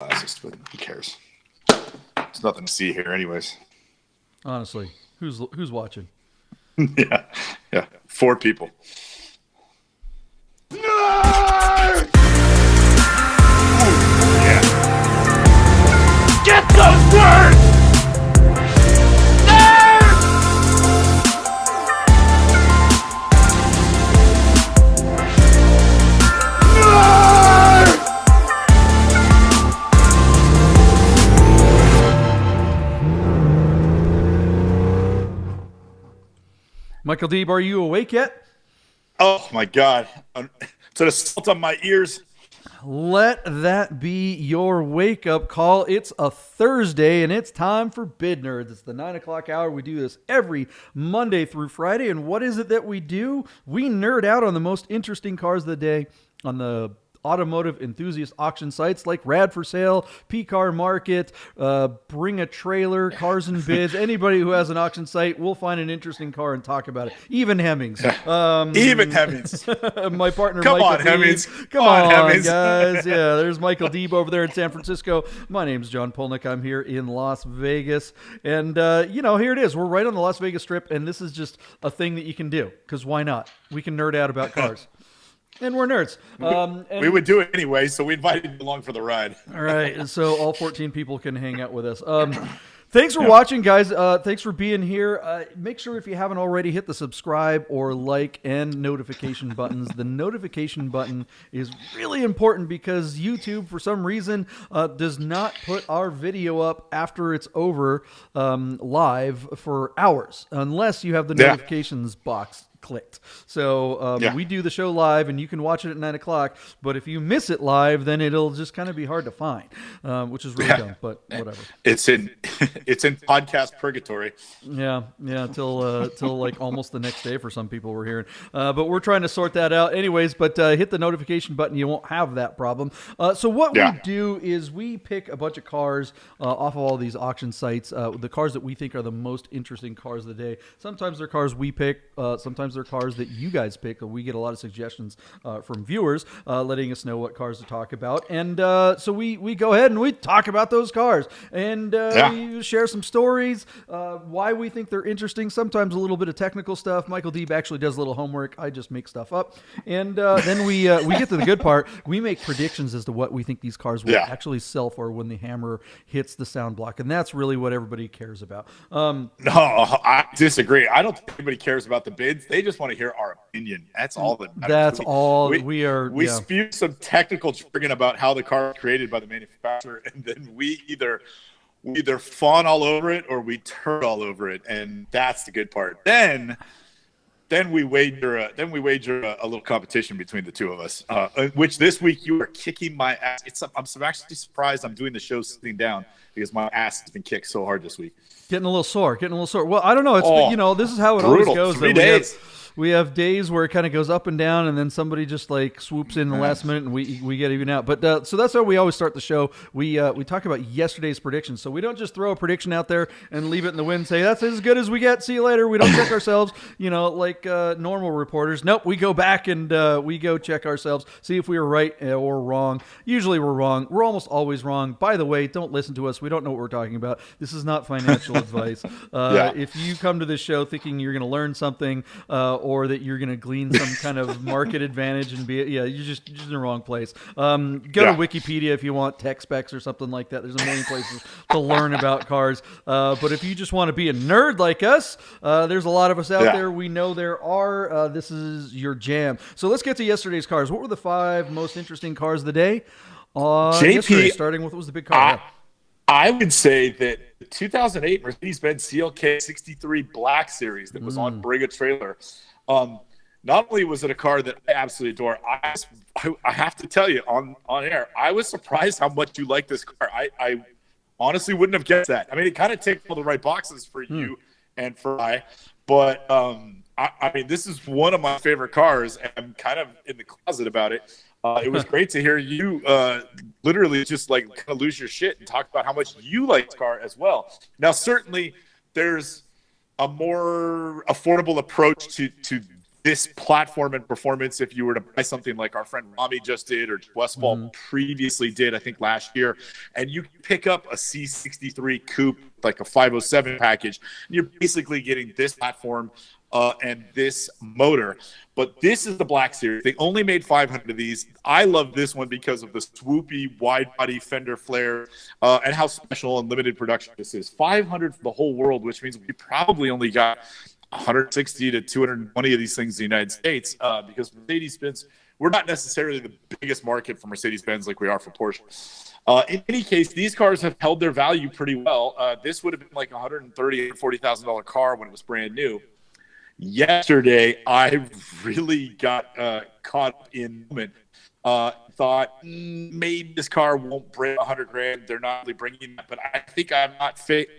Just, but who cares? There's nothing to see here, anyways. Honestly, who's watching? Yeah, yeah. 4 people. Yeah. Get those words! Michael Deeb, are you awake yet? Oh my God! It's an assault on my ears. Let that be your wake-up call. It's a Thursday, and it's time for Bid Nerds. It's the 9 o'clock hour. We do this every Monday through Friday, and what is it that we do? We nerd out on the most interesting cars of the day on the automotive enthusiast auction sites like Rad for Sale, P-Car Market, Bring a Trailer, Cars and Bids. Anybody who has an auction site will find an interesting car and talk about it. Even Hemmings. Even Hemmings. My partner, Come Michael on, Deeb. Hemmings. Come on, Hemmings. guys. Yeah, there's Michael Deeb over there in San Francisco. My name's John Polnik. I'm here in Las Vegas. And, here it is. We're right on the Las Vegas Strip, and this is just a thing that you can do, because why not? We can nerd out about cars. And we're nerds. We would do it anyway, so we invited you along for the ride. All right, so all 14 people can hang out with us. Thanks for watching, guys. Thanks for being here. Make sure if you haven't already, hit the subscribe or like and notification buttons. The notification button is really important because YouTube, for some reason, does not put our video up after it's over live for hours, unless you have the notifications box clicked. So we do the show live, and you can watch it at 9 o'clock. But if you miss it live, then it'll just kind of be hard to find, which is really dumb. But whatever. It's in podcast purgatory. Yeah, till like almost the next day for some people we're hearing. But we're trying to sort that out, anyways. But hit the notification button; you won't have that problem. So what we do is we pick a bunch of cars off of all these auction sites, the cars that we think are the most interesting cars of the day. Sometimes they're cars we pick. Sometimes they're cars that you guys pick. We get a lot of suggestions from viewers letting us know what cars to talk about. And so we go ahead and we talk about those cars. And we share some stories, why we think they're interesting, sometimes a little bit of technical stuff. Michael Deeb actually does a little homework. I just make stuff up. And then we get to the good part. We make predictions as to what we think these cars will actually sell for when the hammer hits the sound block. And that's really what everybody cares about. No, I disagree. I don't think anybody cares about the bids. They just want to hear our opinion. That's all that matters. That's all we are. We spew some technical jargon about how the car was created by the manufacturer, and then we either fawn all over it or we turd all over it, and that's the good part. Then we wager a little competition between the two of us. Which this week you are kicking my ass. I'm actually surprised I'm doing the show sitting down because my ass has been kicked so hard this week. Getting a little sore. Well, I don't know. It's this is how it brutal. Always goes. 3 days. We have days where it kind of goes up and down, and then somebody just like swoops in the last minute, and we get even out. But so that's how we always start the show. We talk about yesterday's predictions, so we don't just throw a prediction out there and leave it in the wind and say that's as good as we get. See you later. We don't check ourselves, like normal reporters. Nope, we go back and we go check ourselves, see if we were right or wrong. Usually we're wrong. We're almost always wrong. By the way, don't listen to us. We don't know what we're talking about. This is not financial advice. If you come to this show thinking you're going to learn something, or that you're going to glean some kind of market advantage and you're just in the wrong place. Go to Wikipedia if you want tech specs or something like that. There's a million places to learn about cars. But if you just want to be a nerd like us, there's a lot of us out there. We know there are. This is your jam. So let's get to yesterday's cars. What were the 5 most interesting cars of the day? JP, starting with what was the big car? I would say that the 2008 Mercedes-Benz CLK 63 Black Series that was on Bring a Trailer. Not only was it a car that I absolutely adore, I have to tell you on air, I was surprised how much you like this car. I honestly wouldn't have guessed that. I mean, it kind of ticked all the right boxes for you and for but I mean, this is one of my favorite cars, and I'm kind of in the closet about it. It was great to hear you literally just like kind of lose your shit and talk about how much you like this car as well. Now, certainly there's a more affordable approach to this platform and performance, if you were to buy something like our friend Rami just did, or Westfall previously did, I think last year, and you pick up a C63 coupe, like a 507 package, and you're basically getting this platform and this motor. But this is the Black Series. They only made 500 of these. I love this one because of the swoopy wide body fender flare and how special and limited production this is. 500 for the whole world, which means we probably only got 160 to 220 of these things in the United States because Mercedes-Benz, we're not necessarily the biggest market for Mercedes-Benz like we are for Porsche. In any case, these cars have held their value pretty well. This would have been like $130,000 to $140,000 car when it was brand new. Yesterday, I really got caught up in the moment. Thought maybe this car won't break $100,000. They're not really bringing that, but I think I'm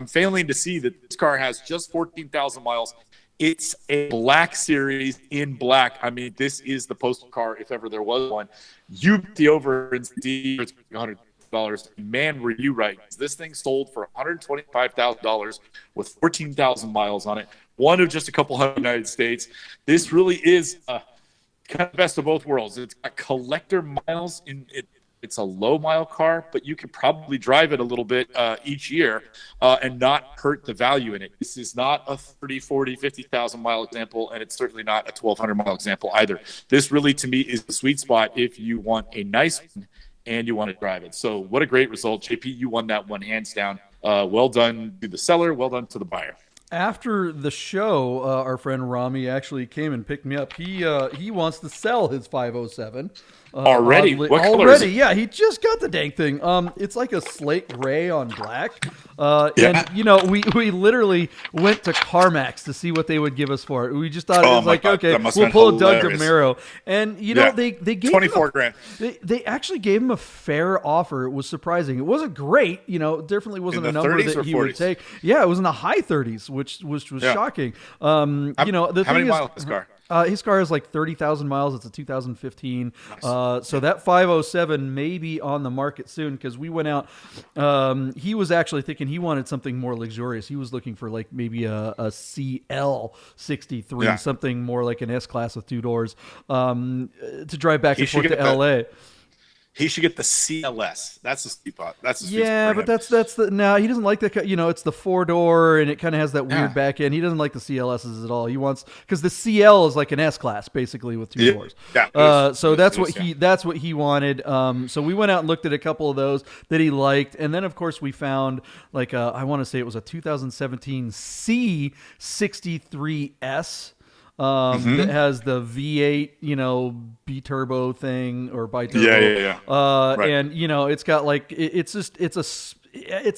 failing to see that this car has just 14,000 miles. It's a Black Series in black. I mean, this is the postal car if ever there was one. You get the over and see it's $100. Man, were you right? This thing sold for $125,000 with 14,000 miles on it. One of just a couple hundred in the United States. This really is kind of best of both worlds. It's got collector miles in it. It's a low mile car, but you could probably drive it a little bit each year and not hurt the value in it. This is not a 30, 40, 50,000 mile example, and it's certainly not a 1,200 mile example either. This really, to me, is the sweet spot if you want a nice one and you want to drive it. So what a great result. JP, you won that one hands down. Well done to the seller. Well done to the buyer. After the show, our friend Rami actually came and picked me up. He wants to sell his 507. Already? What color is it? Yeah, he just got the dang thing. It's like a slate gray on black. Yeah. And, we literally went to CarMax to see what they would give us for it. We just thought it was like, God, okay, we'll pull a Doug DeMuro. And, they gave 24 grand. They actually gave him a fair offer. It was surprising. It wasn't great. It definitely wasn't a number that he would take. Yeah, it was in the high 30s, which was shocking. How many miles is this car? His car has like 30,000 miles. It's a 2015. Nice. So that 507 may be on the market soon because we went out. He was actually thinking he wanted something more luxurious. He was looking for like maybe a CL63, something more like an S-Class with two doors to drive back and forth to LA. He should get the CLS. That's the sweet spot. That's the sweet spot but that's the no. He doesn't like the it's the 4-door and it kind of has that weird back end. He doesn't like the CLSs at all. He wants because the CL is like an S-Class basically with two doors. Yeah. So that's what he wanted. So we went out and looked at a couple of those that he liked, and then of course we found like I want to say it was a 2017 C63S. That has the V8, B-turbo thing or bi-turbo. Yeah. Right. And, it's got like, it's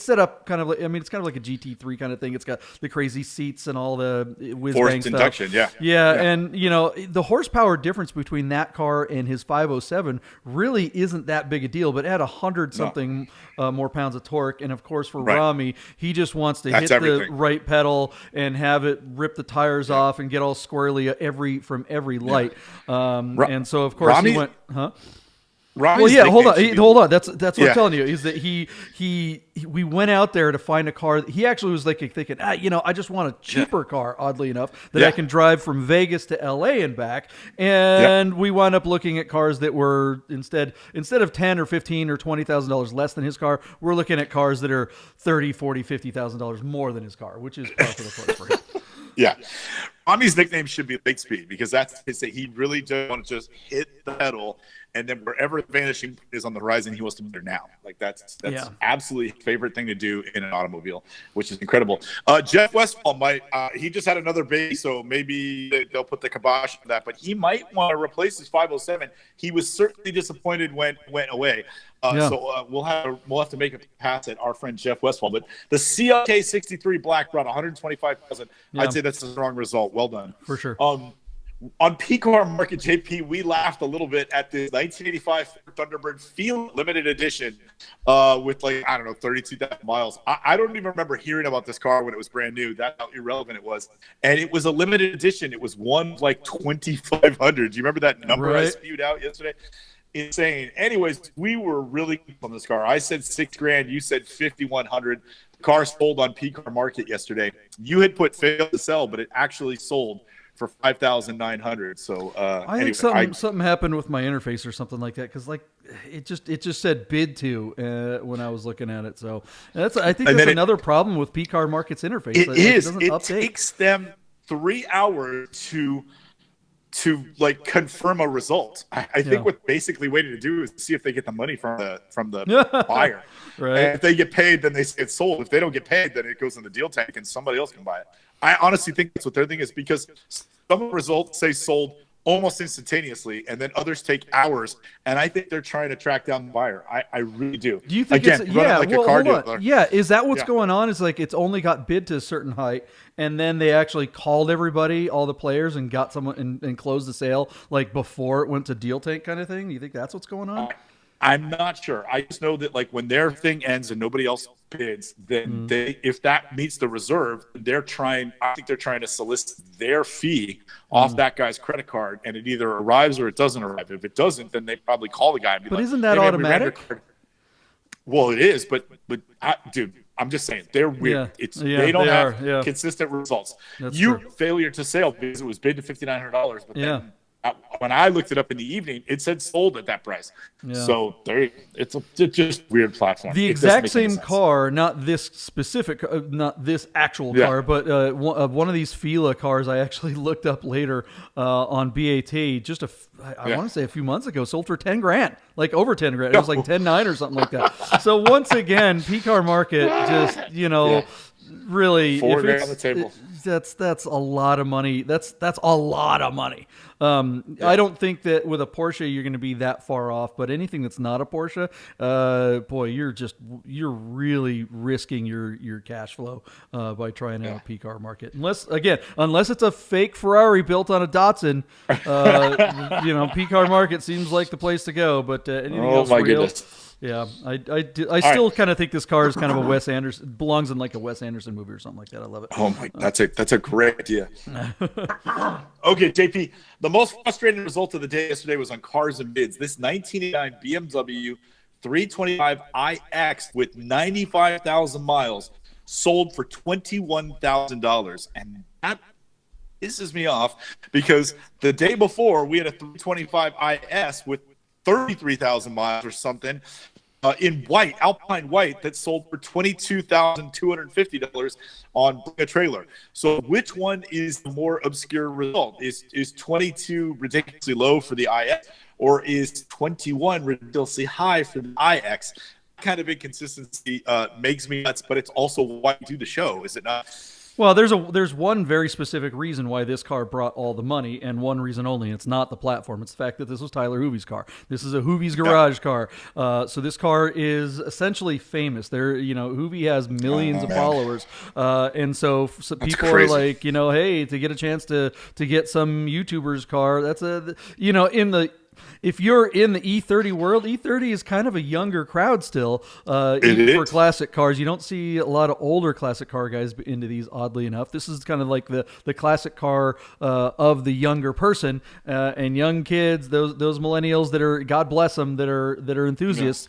set up kind of like, it's kind of like a GT3 kind of thing. It's got the crazy seats and all the whiz-bang stuff. Induction, yeah. And, the horsepower difference between that car and his 507 really isn't that big a deal, but it had 100-something more pounds of torque. And, of course, for Rami, he just wants to hit the right pedal and have it rip the tires off and get all squirrely from every light. And so, of course, he went, Rami's hold on. That's what I'm telling you is that we went out there to find a car. He actually was like thinking, I just want a cheaper car, oddly enough, that I can drive from Vegas to LA and back. And we wound up looking at cars that were instead of $10,000 or $15,000 or $20,000 less than his car, we're looking at cars that are $30,000, $40,000, $50,000 more than his car, which is par for the course for him. Yeah. Rami's nickname should be Late Speed because that's he really does want to just hit the pedal, and then wherever the vanishing is on the horizon, he wants to be there now. Like that's absolutely his favorite thing to do in an automobile, which is incredible. Jeff Westfall he just had another baby, so maybe they'll put the kibosh on that, but he might want to replace his 507. He was certainly disappointed when it went away. So we'll have to make a pass at our friend Jeff Westfall. But the CLK 63 Black brought 125,000. I'd say that's a strong result. Well done. For sure. On PCAR Market, JP, we laughed a little bit at the 1985 Thunderbird Field Limited Edition with 32,000 miles. I don't even remember hearing about this car when it was brand new. That's how irrelevant it was. And it was a limited edition. It was one 2,500. Do you remember that number I spewed out yesterday? Insane. Anyways, we were really on this car. I said $6,000. You said 5,100. The car sold on PCAR Market yesterday. You had put failed to sell, but it actually sold for 5,900. So I think something happened with my interface or something like that, because like it just said bid to when I was looking at it. So I think that's another problem with P-Car Market's interface. It takes them 3 hours to like confirm a result. I think what basically waiting to do is see if they get the money from the buyer. Right. And if they get paid, then they say it's sold. If they don't get paid, then it goes in the deal tank and somebody else can buy it. I honestly think that's what their thing is, because some results say sold almost instantaneously, and then others take hours. And I think they're trying to track down the buyer. I really do. Do you think a car dealer? Yeah, is that what's going on? Is like it's only got bid to a certain height, and then they actually called everybody, all the players, and got someone and closed the sale like before it went to deal tank kind of thing? Do you think that's what's going on? I'm not sure. I just know that like when their thing ends and nobody else bids, then if that meets the reserve, I think they're trying to solicit their fee off that guy's credit card, and it either arrives or it doesn't arrive. If it doesn't, then they probably call the guy and be isn't that automatic? Well, it is, but dude, I'm just saying they're weird. They don't have consistent results. That's true. Failure to sale because it was bid to $5,900, but then when I looked it up in the evening, it said sold at that price. Yeah. So it's just weird platform. The exact same car, not this specific, not this actual car, but one of these Fila cars I actually looked up later on BAT. I want to say a few months ago, sold for $10,000, like over $10,000. It was like 10.9 or something like that. So once again, P-Car Market just really $4,000 on the table. That's a lot of money. That's a lot of money. I don't think that with a Porsche you're going to be that far off, but anything that's not a Porsche, boy, you're really risking your cash flow by trying out a P-Car Market. Unless it's a fake Ferrari built on a Datsun, P-Car Market seems like the place to go. But anything else real? Goodness. Yeah, I still kind of think this car is kind of a Wes Anderson, belongs in like a Wes Anderson movie or something like that. I love it. Oh my, that's a great idea. Okay, JP, the most frustrating result of the day yesterday was on cars and bids. This 1989 BMW 325iX with 95,000 miles sold for $21,000, and that pisses me off because the day before we had a 325iS with 33,000 miles or something in white, Alpine white, that sold for $22,250 on Bring a Trailer. So which one is the more obscure result? Is 22 ridiculously low for the IX, or is 21 ridiculously high for the IX? That kind of inconsistency makes me nuts, but it's also why we do the show, is it not? Well, there's one very specific reason why this car brought all the money, and one reason only. It's not the platform. It's the fact that this was Tyler Hoovie's car. This is a Hoovie's garage car. So this car is essentially famous. Hoovie has millions of followers, and so people crazy. Are like, hey, to get a chance to get some YouTuber's car, that's if you're in the E30 world, E30 is kind of a younger crowd still. For classic cars, you don't see a lot of older classic car guys into these. Oddly enough, this is kind of like the classic car of the younger person and young kids. Those millennials that are, God bless them, that are enthusiasts.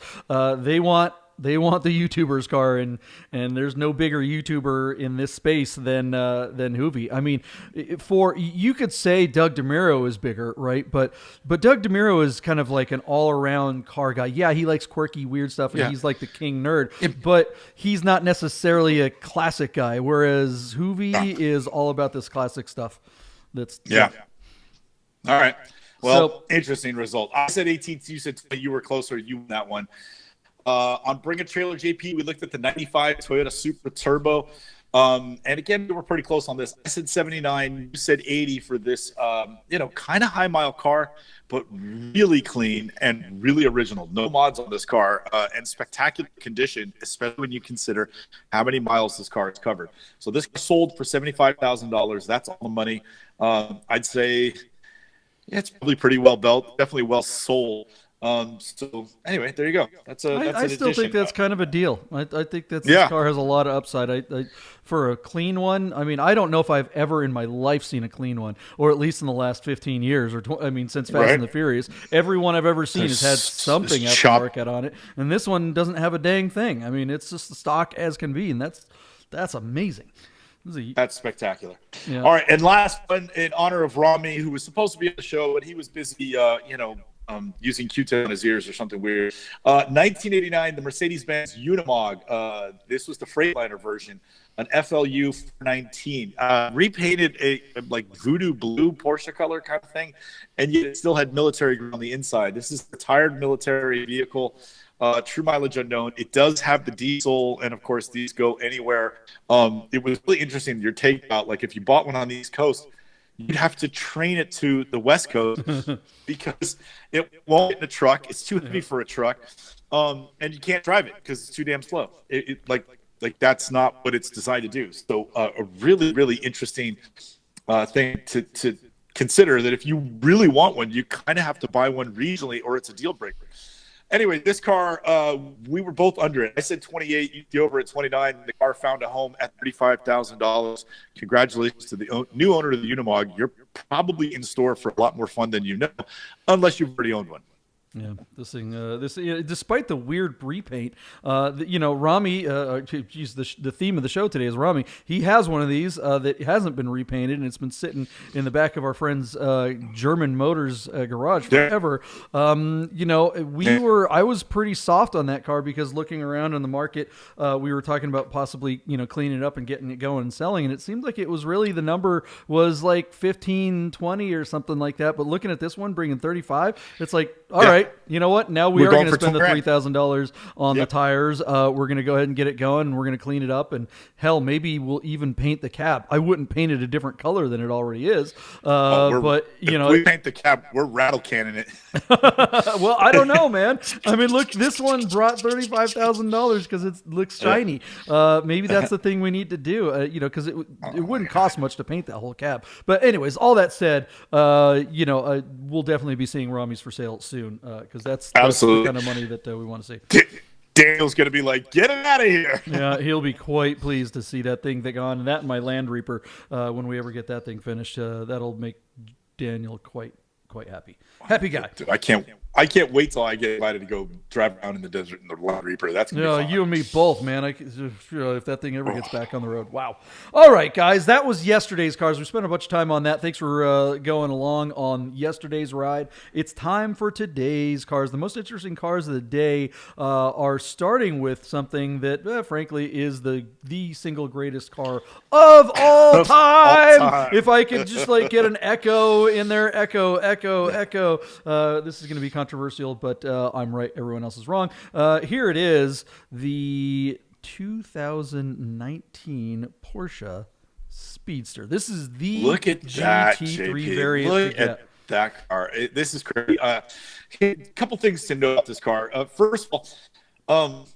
They want the YouTuber's car, and there's no bigger YouTuber in this space than Hoovie. I mean, you could say Doug DeMuro is bigger, right? But Doug DeMuro is kind of like an all-around car guy. Yeah, he likes quirky, weird stuff, and he's like the king nerd. But he's not necessarily a classic guy, whereas Hoovie is all about this classic stuff. All right. Well, interesting result. I said 18. You said 20. You were closer. You won that one. On Bring a Trailer, JP, we looked at the 95 Toyota Supra Turbo. And again, we were pretty close on this. I said 79. You said 80 for this, kind of high mile car, but really clean and really original. No mods on this car, and spectacular condition, especially when you consider how many miles this car has covered. So this sold for $75,000. That's all the money. I'd say it's probably pretty well built, definitely well sold. So anyway, there you go. I still think that's kind of a deal. I think that this car has a lot of upside. For a clean one, I mean, I don't know if I've ever in my life seen a clean one, or at least in the last 15 years, since Fast and the Furious. Every one I've ever seen has had something aftermarket on it, and this one doesn't have a dang thing. I mean, it's just the stock as can be, and that's amazing. That's spectacular. Yeah. All right, and last one in honor of Rami, who was supposed to be on the show, but he was busy, using Q-tip on his ears or something weird. 1989, the Mercedes-Benz Unimog. This was the Freightliner version, an FLU 419, repainted a like voodoo blue Porsche color kind of thing, and yet it still had military green on the inside. This is a retired military vehicle. True mileage unknown. It does have the diesel, and of course, these go anywhere. It was really interesting, your take about, like, if you bought one on the East Coast, you'd have to train it to the West Coast because it won't get in a truck. It's too heavy for a truck, and you can't drive it because it's too damn slow. Like that's not what it's designed to do. So a really, really interesting thing to consider, that if you really want one, you kind of have to buy one regionally, or it's a deal breaker. Anyway, this car, we were both under it. I said 28, you over at 29. The car found a home at $35,000. Congratulations to the new owner of the Unimog. You're probably in store for a lot more fun than you know, unless you've already owned one. Yeah, this thing, despite the weird repaint, Rami, the theme of the show today is Rami. He has one of these that hasn't been repainted, and it's been sitting in the back of our friend's German Motors garage forever. I was pretty soft on that car because looking around on the market, we were talking about possibly, cleaning it up and getting it going and selling, and it seemed like it was really, the number was like 15, 20 or something like that. But looking at this one, bringing 35, it's like, all right. You know what? Now we're going to spend the $3,000 on the tires. We're going to go ahead and get it going, and we're going to clean it up. And hell, maybe we'll even paint the cab. I wouldn't paint it a different color than it already is. But if we paint the cab, we're rattle canning it. Well, I don't know, man. I mean, look, this one brought $35,000 because it looks shiny. Maybe that's the thing we need to do. Because it wouldn't cost much to paint that whole cab. But anyways, all that said, we'll definitely be seeing Rami's for sale soon. Because that's the kind of money that we want to see. Daniel's going to be like, get it out of here. Yeah, he'll be quite pleased to see that thing gone. And that and my Land Reaper, when we ever get that thing finished, that'll make Daniel quite happy. Happy guy. Dude, I can't wait till I get invited to go drive around in the desert in the Land Reaper. That's gonna be fun. You and me both, man. If that thing ever gets back on the road. Wow. All right, guys. That was yesterday's cars. We spent a bunch of time on that. Thanks for going along on yesterday's ride. It's time for today's cars. The most interesting cars of the day are starting with something that, frankly, is the single greatest car of all time. If I could just get an echo in there. Echo. This is going to be controversial, but I'm right. Everyone else is wrong. Here it is, the 2019 Porsche Speedster. This is the GT3 variant. Look at that car. This is crazy. A couple things to know about this car. First of all,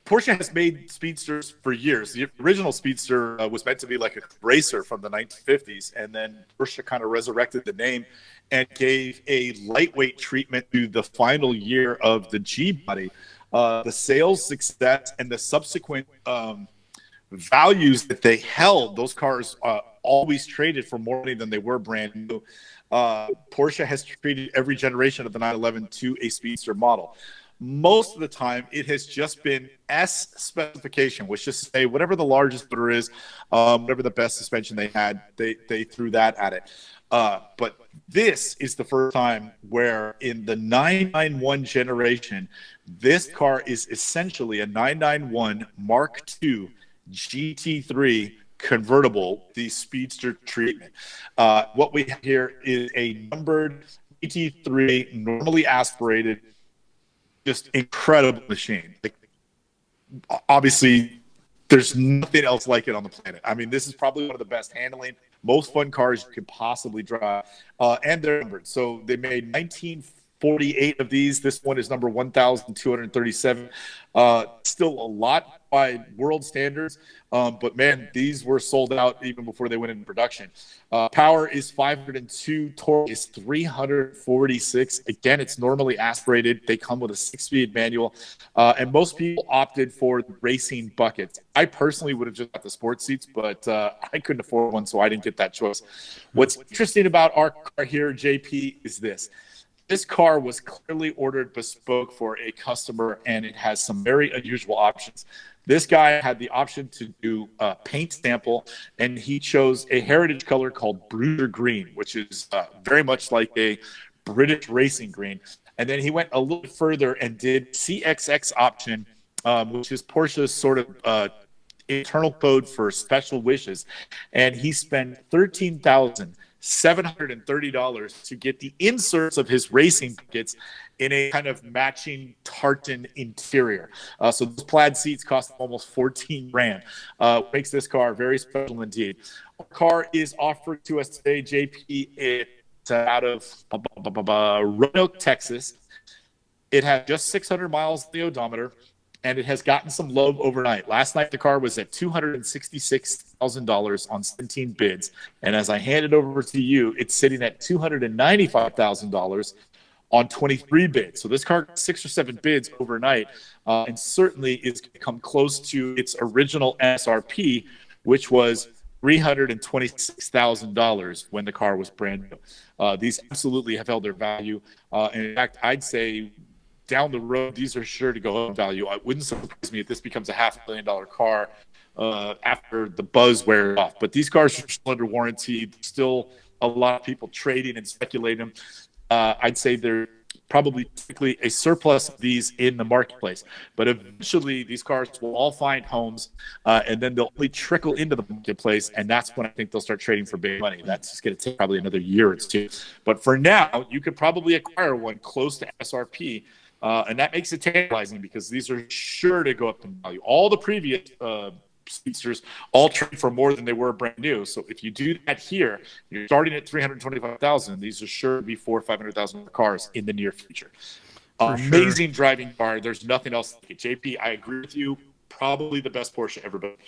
Porsche has made Speedsters for years. The original Speedster was meant to be like a racer from the 1950s, and then Porsche kind of resurrected the name and gave a lightweight treatment to the final year of the G-body. The sales success and the subsequent values that they held, those cars always traded for more money than they were brand new. Porsche has treated every generation of the 911 to a Speedster model. Most of the time, it has just been S specification, which just say whatever the largest motor is, whatever the best suspension they had, they threw that at it. But this is the first time where in the 991 generation, this car is essentially a 991 Mark II GT3 convertible, the Speedster treatment. What we have here is a numbered GT3, normally aspirated, just incredible machine. Obviously, there's nothing else like it on the planet. I mean, this is probably one of the best handling, most fun cars you could possibly drive, and they're numbered. So they made 1948 of these. This one is number 1,237. Still a lot by world standards, but man, these were sold out even before they went into production. Power is 502, torque is 346. Again, it's normally aspirated. They come with a 6-speed manual, and most people opted for the racing buckets. I personally would have just got the sports seats, but I couldn't afford one, so I didn't get that choice. What's interesting about our car here, JP, is this. This car was clearly ordered bespoke for a customer, and it has some very unusual options. This guy had the option to do a paint sample, and he chose a heritage color called Bruiser Green, which is very much like a British racing green. And then he went a little further and did CXX option, which is Porsche's sort of internal code for special wishes. And he spent $13,730 to get the inserts of his racing tickets in a kind of matching tartan interior. So those plaid seats cost almost 14 grand. Makes this car very special indeed. Our car is offered to us today, JP. It's out of Roanoke, Texas. It has just 600 miles on the odometer, and it has gotten some love overnight. Last night, the car was at $266,000 on 17 bids. And as I hand it over to you, it's sitting at $295,000 on 23 bids. So this car got 6 or 7 bids overnight, and certainly is going to come close to its original MSRP, which was $326,000 when the car was brand new. These absolutely have held their value. And in fact, I'd say down the road, these are sure to go up in value. It wouldn't surprise me if this becomes a $500,000 car after the buzz wears off. But these cars are still under warranty. Still a lot of people trading and speculating. I'd say there's probably typically a surplus of these in the marketplace. But eventually, these cars will all find homes, and then they'll only trickle into the marketplace, and that's when I think they'll start trading for big money. That's just going to take probably another year or two. But for now, you could probably acquire one close to MSRP, and that makes it tantalizing because these are sure to go up in value. All the previous Speedsters all trade for more than they were brand new. So if you do that here, you're starting at $325,000. These are sure to be $400,000 or $500,000 cars in the near future. Amazing driving car. There's nothing else like it. JP, I agree with you. Probably the best Porsche ever built.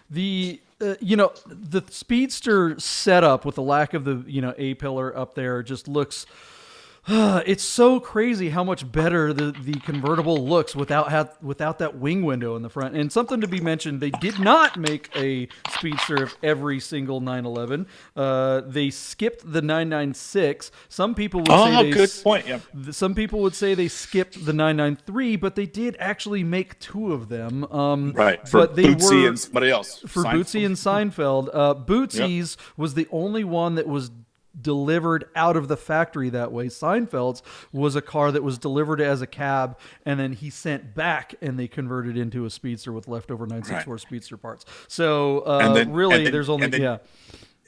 The the Speedster setup with the lack of the A-pillar up there just looks. It's so crazy how much better the convertible looks without that wing window in the front. And something to be mentioned, they did not make a Speedster of every single 911. They skipped the 996. Some people would say good point. Yeah. Some people would say they skipped the 993, but they did actually make 2 of them. Right. For Bootsy and somebody else. For Bootsy and Seinfeld. Bootsy's was the only one that was delivered out of the factory that way. Seinfeld's was a car that was delivered as a cab, and then he sent back, and they converted into a Speedster with leftover 964 Speedster parts. So there's only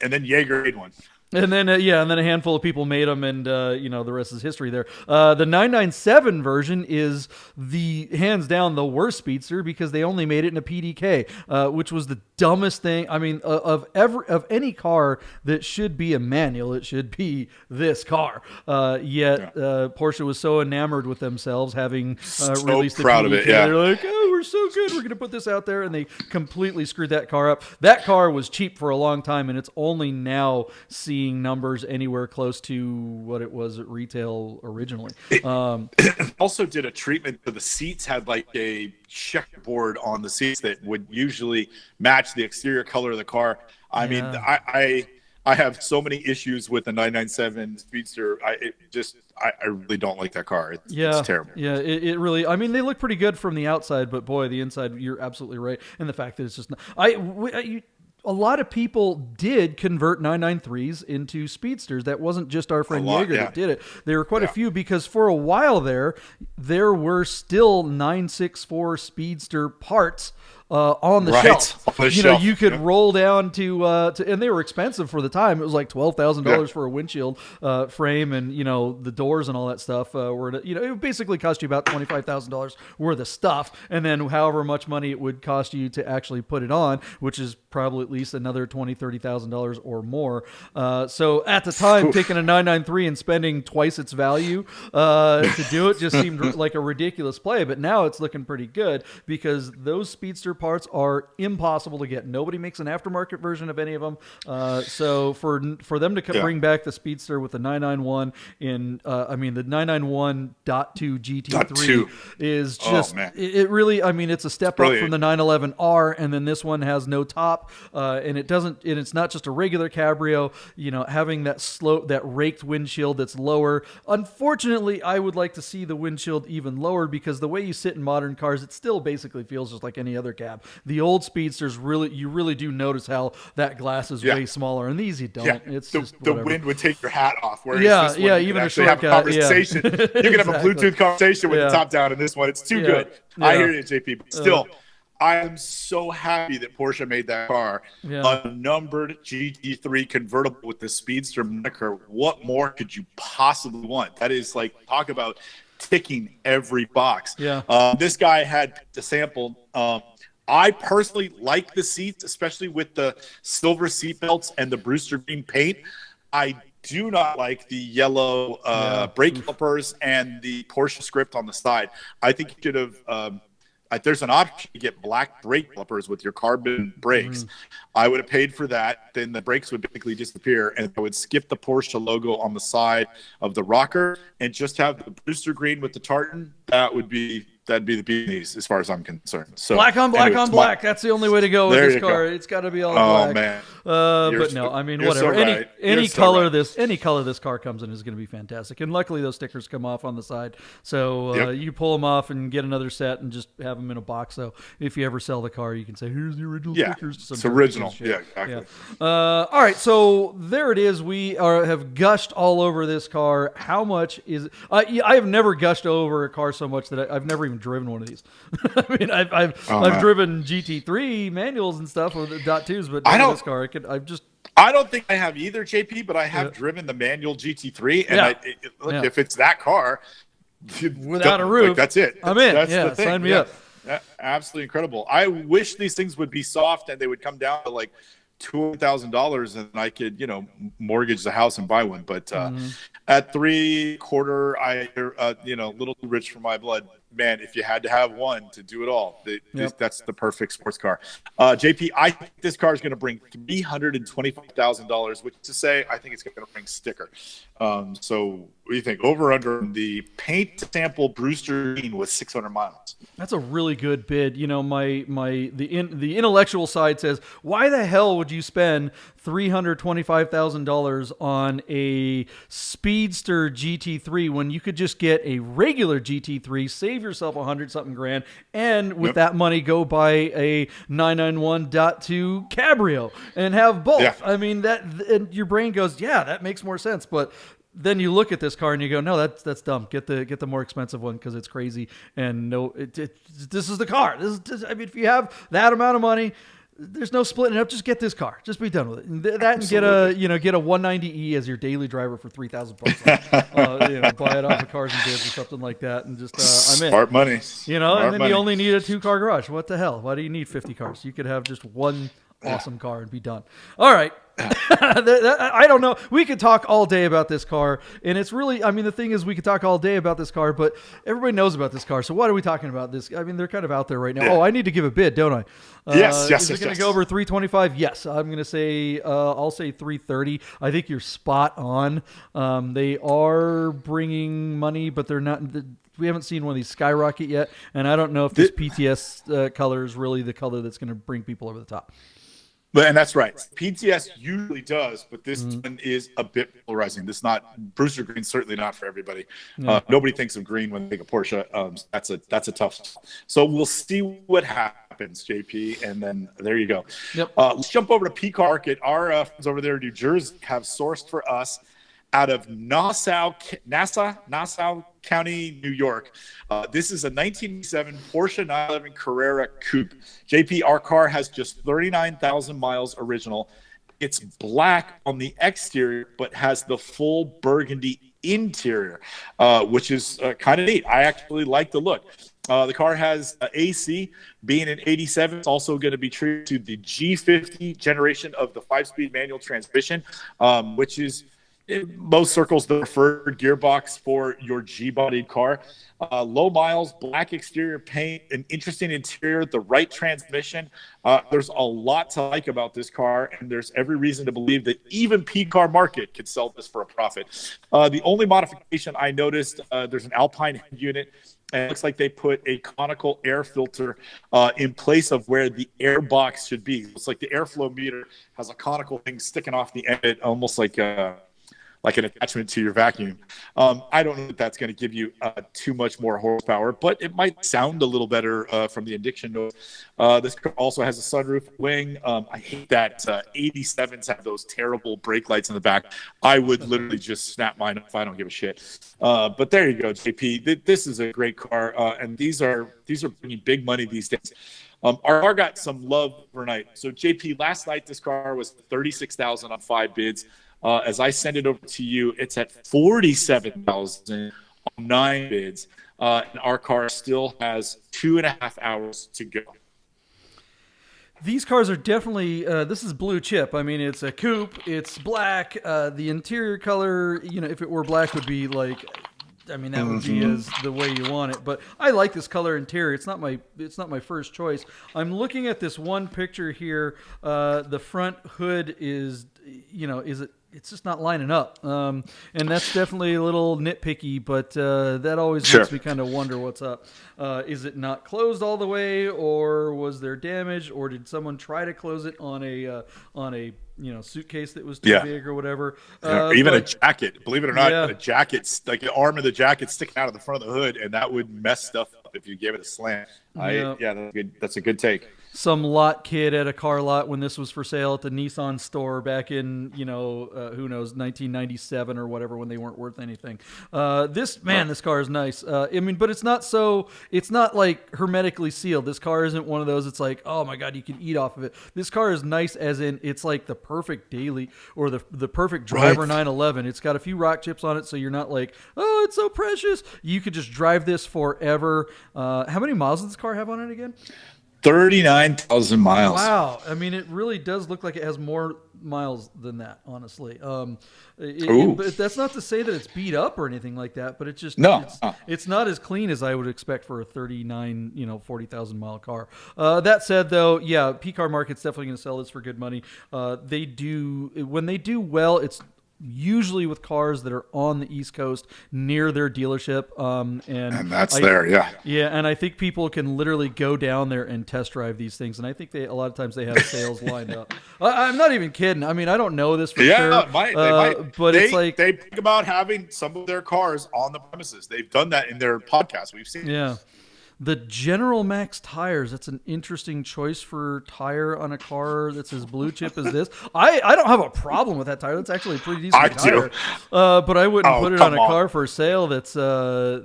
and then Jaeger made one. And then and then a handful of people made them, and the rest is history there. The 997 version is the hands down the worst Speedster because they only made it in a PDK, which was the dumbest thing. I mean, of any car that should be a manual, it should be this car. Yet Porsche was so enamored with themselves having released the PDK. Of it, yeah. They're like, oh, we're so good, we're going to put this out there, and they completely screwed that car up. That car was cheap for a long time, and it's only now seeing numbers anywhere close to what it was at retail originally. It also did a treatment for the seats, had like a checkerboard on the seats that would usually match the exterior color of the car. I mean, I have so many issues with the 997 Speedster. I really don't like that car. It's terrible. Yeah, it really. I mean, they look pretty good from the outside, but boy, the inside, you're absolutely right. And the fact that it's just not. A lot of people did convert 993s into Speedsters. That wasn't just our friend Jaeger that did it. There were quite a few because for a while there were still 964 Speedster parts on the shelf. You could roll down to and they were expensive for the time. It was like $12,000 for a windshield frame, and the doors and all that stuff were it basically cost you about $25,000 worth of stuff, and then however much money it would cost you to actually put it on, which is probably at least another $20,000-$30,000 or more. So at the time, taking a 993 and spending twice its value to do it just seemed like a ridiculous play. But now it's looking pretty good because those Speedster parts are impossible to get. Nobody makes an aftermarket version of any of them. So for them to bring back the Speedster with the 991 the 991.2 GT3 is just it really. I mean, it's a step up from the 911R, and then this one has no top. and it's not just a regular cabrio. You know, having that raked windshield that's lower. Unfortunately, I would like to see the windshield even lower, because the way you sit in modern cars, it still basically feels just like any other cab. The old Speedsters you really do notice how that glass is way smaller, and these you don't. Yeah. It's the, just the whatever. wind would take your hat off. Whereas Yeah, this one, you even can a actually have a shortcut, conversation. You can have a Bluetooth conversation with the top down. In this one, it's too good. I hear you, JP. But still, I am so happy that Porsche made that car. A numbered GT3 convertible with the Speedster moniker. What more could you possibly want? That is like, talk about ticking every box. This guy had the sample. I personally like the seats, especially with the silver seat belts and the Brewster green paint. I do not like the yellow brake calipers and the Porsche script on the side. I think you should have there's an option to get black brake calipers with your carbon brakes. I would have paid for that. Then the brakes would basically disappear, and I would skip the Porsche logo on the side of the rocker and just have the Brewster green with the tartan. That'd be the beanies as far as I'm concerned. So black on black on black. That's the only way to go with this car. It's got to be all black. Oh man. But no, I mean, whatever. So any color this car comes in is going to be fantastic. And luckily those stickers come off on the side, so you pull them off and get another set and just have them in a box. So if you ever sell the car, you can say, "Here's the original stickers." It's original. Yeah, exactly. All right, so there it is. We have gushed all over this car. How much is it? I have never gushed over a car so much that I've never even driven one of these. I mean, I've driven GT3 manuals and stuff with the .2s, but this car, I don't think I have either, JP, but I have driven the manual GT3, and if it's that car without a roof, that's it. I'm in. That's the thing. Sign me up. Absolutely incredible. I wish these things would be soft and they would come down to like $200,000 and I could, mortgage the house and buy one. But at 3.25, little too rich for my blood. Man, if you had to have one to do it all, that's the perfect sports car. JP, I think this car is going to bring $325,000, which is to say, I think it's going to bring sticker. So what do you think? Over under the paint sample Brewster green with 600 miles. That's a really good bid. The intellectual side says, why the hell would you spend $325,000 on a Speedster GT3 when you could just get a regular GT3, save yourself $100-something grand, and with that money go buy a 991.2 Cabrio and have both? I mean, and your brain goes, that makes more sense, but then you look at this car and you go, no, that's dumb. Get the more expensive one because it's crazy. And this is the car. I mean, if you have that amount of money, there's no splitting it up. Just get this car. Just be done with it. That and get a 190E as your daily driver for $3,000. Buy it off of Cars and Bids or something like that, and just I'm in. Smart money. And then you only need a 2-car garage. What the hell? Why do you need 50 cars? You could have just one awesome car and be done. All right. I don't know. We could talk all day about this car, and it's really, the thing is we could talk all day about this car, but everybody knows about this car. So why are we talking about this? I mean, they're kind of out there right now. Oh, I need to give a bid, don't I? Yes. Is it going to go over 325? Yes. I'm going to say, I'll say 330. I think you're spot on. They are bringing money, but they're not. We haven't seen one of these skyrocket yet, and I don't know if this PTS color is really the color that's going to bring people over the top. And that's right. PTS usually does, but this one is a bit polarizing. This is not Brewster green, certainly not for everybody. No. Nobody thinks of green when they think of Porsche. That's a tough. So we'll see what happens, JP, and then there you go. Yep. Let's jump over to P-Car Market. Our friends over there in New Jersey have sourced for us out of Nassau County, New York. This is a 1987 Porsche 911 Carrera Coupe. JP, our car has just 39,000 miles original. It's black on the exterior, but has the full burgundy interior, which is kind of neat. I actually like the look. The car has AC. Being an 87, it's also going to be true to the G50 generation of the 5-speed manual transmission, which is in most circles the preferred gearbox for your G-bodied car. Low miles, black exterior paint, an interesting interior, the right transmission. There's a lot to like about this car, and there's every reason to believe that even P-Car Market could sell this for a profit. The only modification I noticed, there's an Alpine head unit And it looks like they put a conical air filter in place of where the air box should be. It's like the airflow meter has a conical thing sticking off the end, almost like an attachment to your vacuum. I don't know if that's going to give you too much more horsepower, but it might sound a little better from the indiction noise. This car also has a sunroof wing. I hate that 87s have those terrible brake lights in the back. I would literally just snap mine off. I don't give a shit. But there you go, JP. This is a great car, and these are bringing big money these days. Our car got some love overnight. So JP, last night this car was $36,000 on 5 bids. As I send it over to you, it's at $47,000 on 9 bids, and our car still has 2.5 hours to go. These cars are definitely, this is blue chip. I mean, it's a coupe, it's black. The interior color, if it were black would be like, that would be as the way you want it. But I like this color interior. It's not my first choice. I'm looking at this one picture here. The front hood is, it's just not lining up. And that's definitely a little nitpicky, but that always makes me kind of wonder what's up. Is it not closed all the way, or was there damage, or did someone try to close it on a suitcase that was too big or whatever? Or even a jacket. Believe it or not, a jacket, like the arm of the jacket sticking out of the front of the hood, and that would mess stuff up if you gave it a slant. That's a good take. Some lot kid at a car lot when this was for sale at the Nissan store back in, who knows, 1997 or whatever, when they weren't worth anything. This car is nice. But it's not like hermetically sealed. This car isn't one of those, it's like, oh my God, you can eat off of it. This car is nice as in it's like the perfect daily or the perfect driver 911. It's got a few rock chips on it, so you're not like, oh, it's so precious. You could just drive this forever. How many miles does this car have on it again? 39,000 miles. Wow. it really does look like it has more miles than that, honestly. But that's not to say that it's beat up or anything like that, but it's just, it's not as clean as I would expect for a 40,000 mile car. That said though, P-Car Market's definitely going to sell this for good money. When they do well, it's usually with cars that are on the East Coast near their dealership. And that's Yeah, and I think people can literally go down there and test drive these things. And I think a lot of times they have sales lined up. I'm not even kidding. I don't know this for sure. They might. But it's like they think about having some of their cars on the premises. They've done that in their podcast. We've seen. Yeah. The General Max tires, that's an interesting choice for tire on a car that's as blue chip as this. I don't have a problem with that tire. That's actually a pretty decent tire. But I wouldn't put it on a car for sale that's, I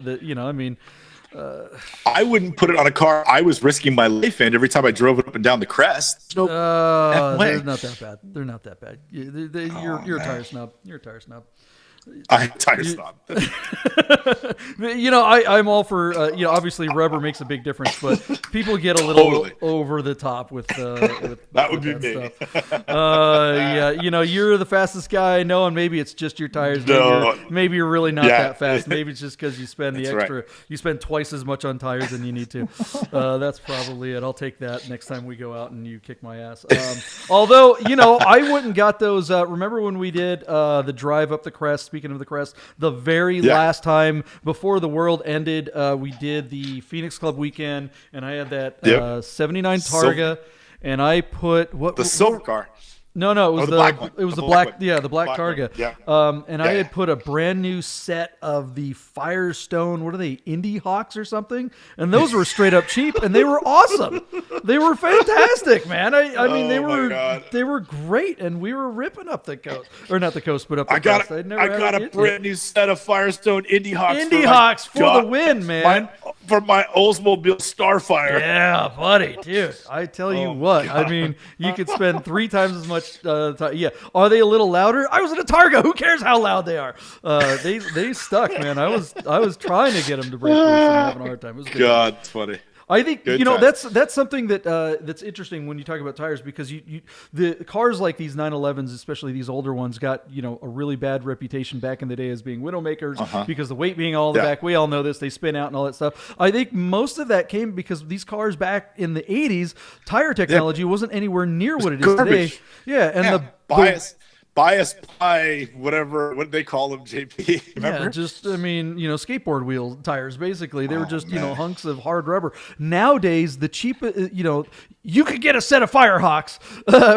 wouldn't put it on a car I was risking my life in every time I drove it up and down the crest. They're not that bad. They're not that bad. You're a tire snub. You're a tire snub. I'm tire snob. I'm all for, obviously rubber makes a big difference, but people get a little over the top with that would be me. You're the fastest guy I know, and maybe it's just your tires. Maybe you're really not that fast. Maybe it's just because you spend the extra, you spend twice as much on tires than you need to. That's probably it. I'll take that next time we go out and you kick my ass. Although, I wouldn't got those. Remember when we did the drive up the crest? Speaking of the crest, the very last time before the world ended, we did the Phoenix Club weekend, and I had that 79 Targa, and I put the silver car. No, it was the black one. It was the black Targa. Yeah. I had put a brand new set of the Firestone, what are they, Indy Hawks or something? And those were straight up cheap, and they were awesome. They were fantastic, man. They were great, and we were ripping up the coast, or not the coast, but up the coast. I got a brand new set of Firestone Indy Hawks. Indy Hawks for the win, man. For my Oldsmobile Starfire. Yeah, buddy, dude. I tell you what. God. You could spend 3 times as much time. Are they a little louder? I was in a Targa. Who cares how loud they are? They stuck, man. I was trying to get them to break loose and having a hard time. It was good. God, it's funny. I think that's something that's interesting when you talk about tires, because the cars like these 911s, especially these older ones, got a really bad reputation back in the day as being widowmakers because the weight being all the back. We all know this. They spin out and all that stuff. I think most of that came because these cars back in the 80s, tire technology wasn't anywhere near what it is today. Yeah, and the bias pie, whatever. What did they call them, JP? Remember? Yeah, just skateboard wheel tires. Basically, they were just man. hunks of hard rubber. Nowadays, the cheap, you could get a set of Firehawks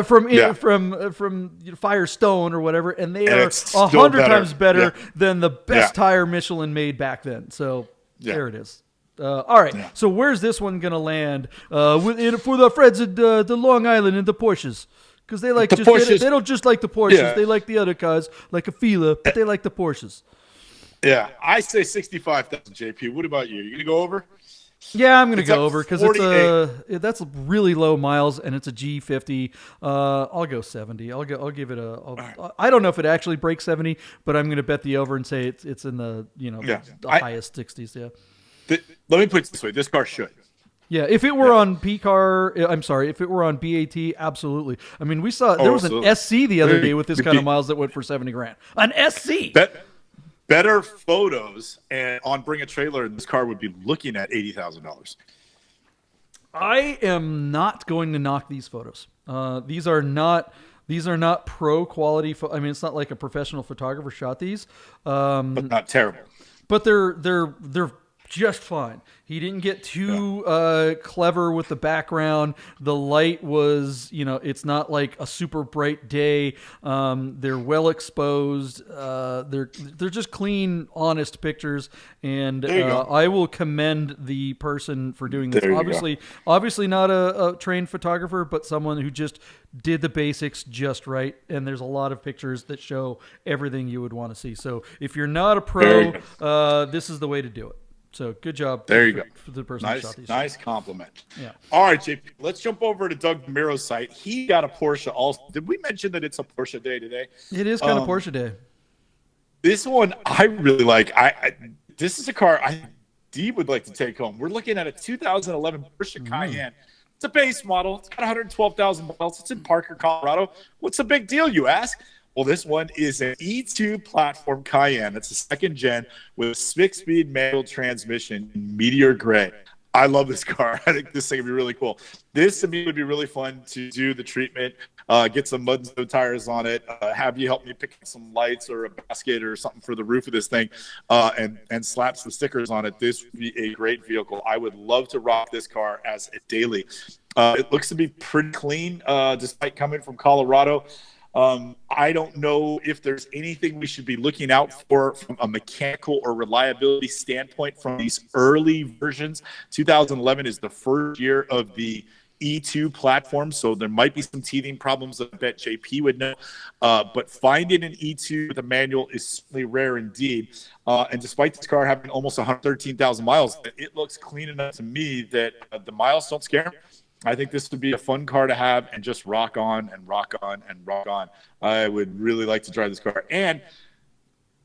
from Firestone or whatever, and they are it's still 100 better. times better Yeah. than the best Yeah. tire Michelin made back then. So there it is. All right, Yeah. so where's this one gonna land? For the friends at the Long Island and the Porsches. Because they like they don't just like the Porsches. Yeah. They like the other cars, like a Fila, but they like the Porsches. Yeah, I say 65,000, JP. What about you? You gonna go over? Yeah, I'm gonna It's go at over because 48. that's really low miles and it's a G50. I'll go 70. I'll give it I don't know if it actually breaks 70, but I'm gonna bet the over and say it's in the the highest 60s. Yeah. Let me put it this way: this car should. Yeah, if it were on if it were on BAT, absolutely. I mean, we saw there was an SC the other day with this kind of miles that went for 70 grand. An SC. Better photos and on Bring a Trailer, this car would be looking at $80,000. I am not going to knock these photos. These are not pro quality. I mean, it's not like a professional photographer shot these, But not terrible. but they're just fine. He didn't get too clever with the background. The light was, it's not like a super bright day. They're well exposed. They're just clean, honest pictures. And I will commend the person for doing this. Obviously not a trained photographer, but someone who just did the basics just right. And there's a lot of pictures that show everything you would want to see. So if you're not a pro, this is the way to do it. So good job. There you go. For the person who shot these. Nice compliment. Yeah. All right, JP. Let's jump over to Doug Miro's site. He got a Porsche also. Did we mention that it's a Porsche day today? It is kind of Porsche day. This one I really like. This is a car Deeb would like to take home. We're looking at a 2011 Porsche Cayenne. It's a base model. It's got 112,000 miles. It's in Parker, Colorado. What's the big deal, you ask? Well, this one is an E2 platform Cayenne. It's a second gen with a 6-speed manual transmission in Meteor Gray. I love this car. I think this thing would be really cool. This to me would be really fun to do the treatment, get some mud and snow tires on it, have you help me pick up some lights or a basket or something for the roof of this thing, and slap some stickers on it. This would be a great vehicle. I would love to rock this car as a daily. It looks to be pretty clean, despite coming from Colorado. I don't know if there's anything we should be looking out for from a mechanical or reliability standpoint from these early versions. 2011 is the first year of the E2 platform, so there might be some teething problems that I bet JP would know. But finding an E2 with a manual is certainly rare indeed. And despite this car having almost 113,000 miles, it looks clean enough to me that the miles don't scare me. I think this would be a fun car to have and just rock on and rock on and rock on. I would really like to drive this car. And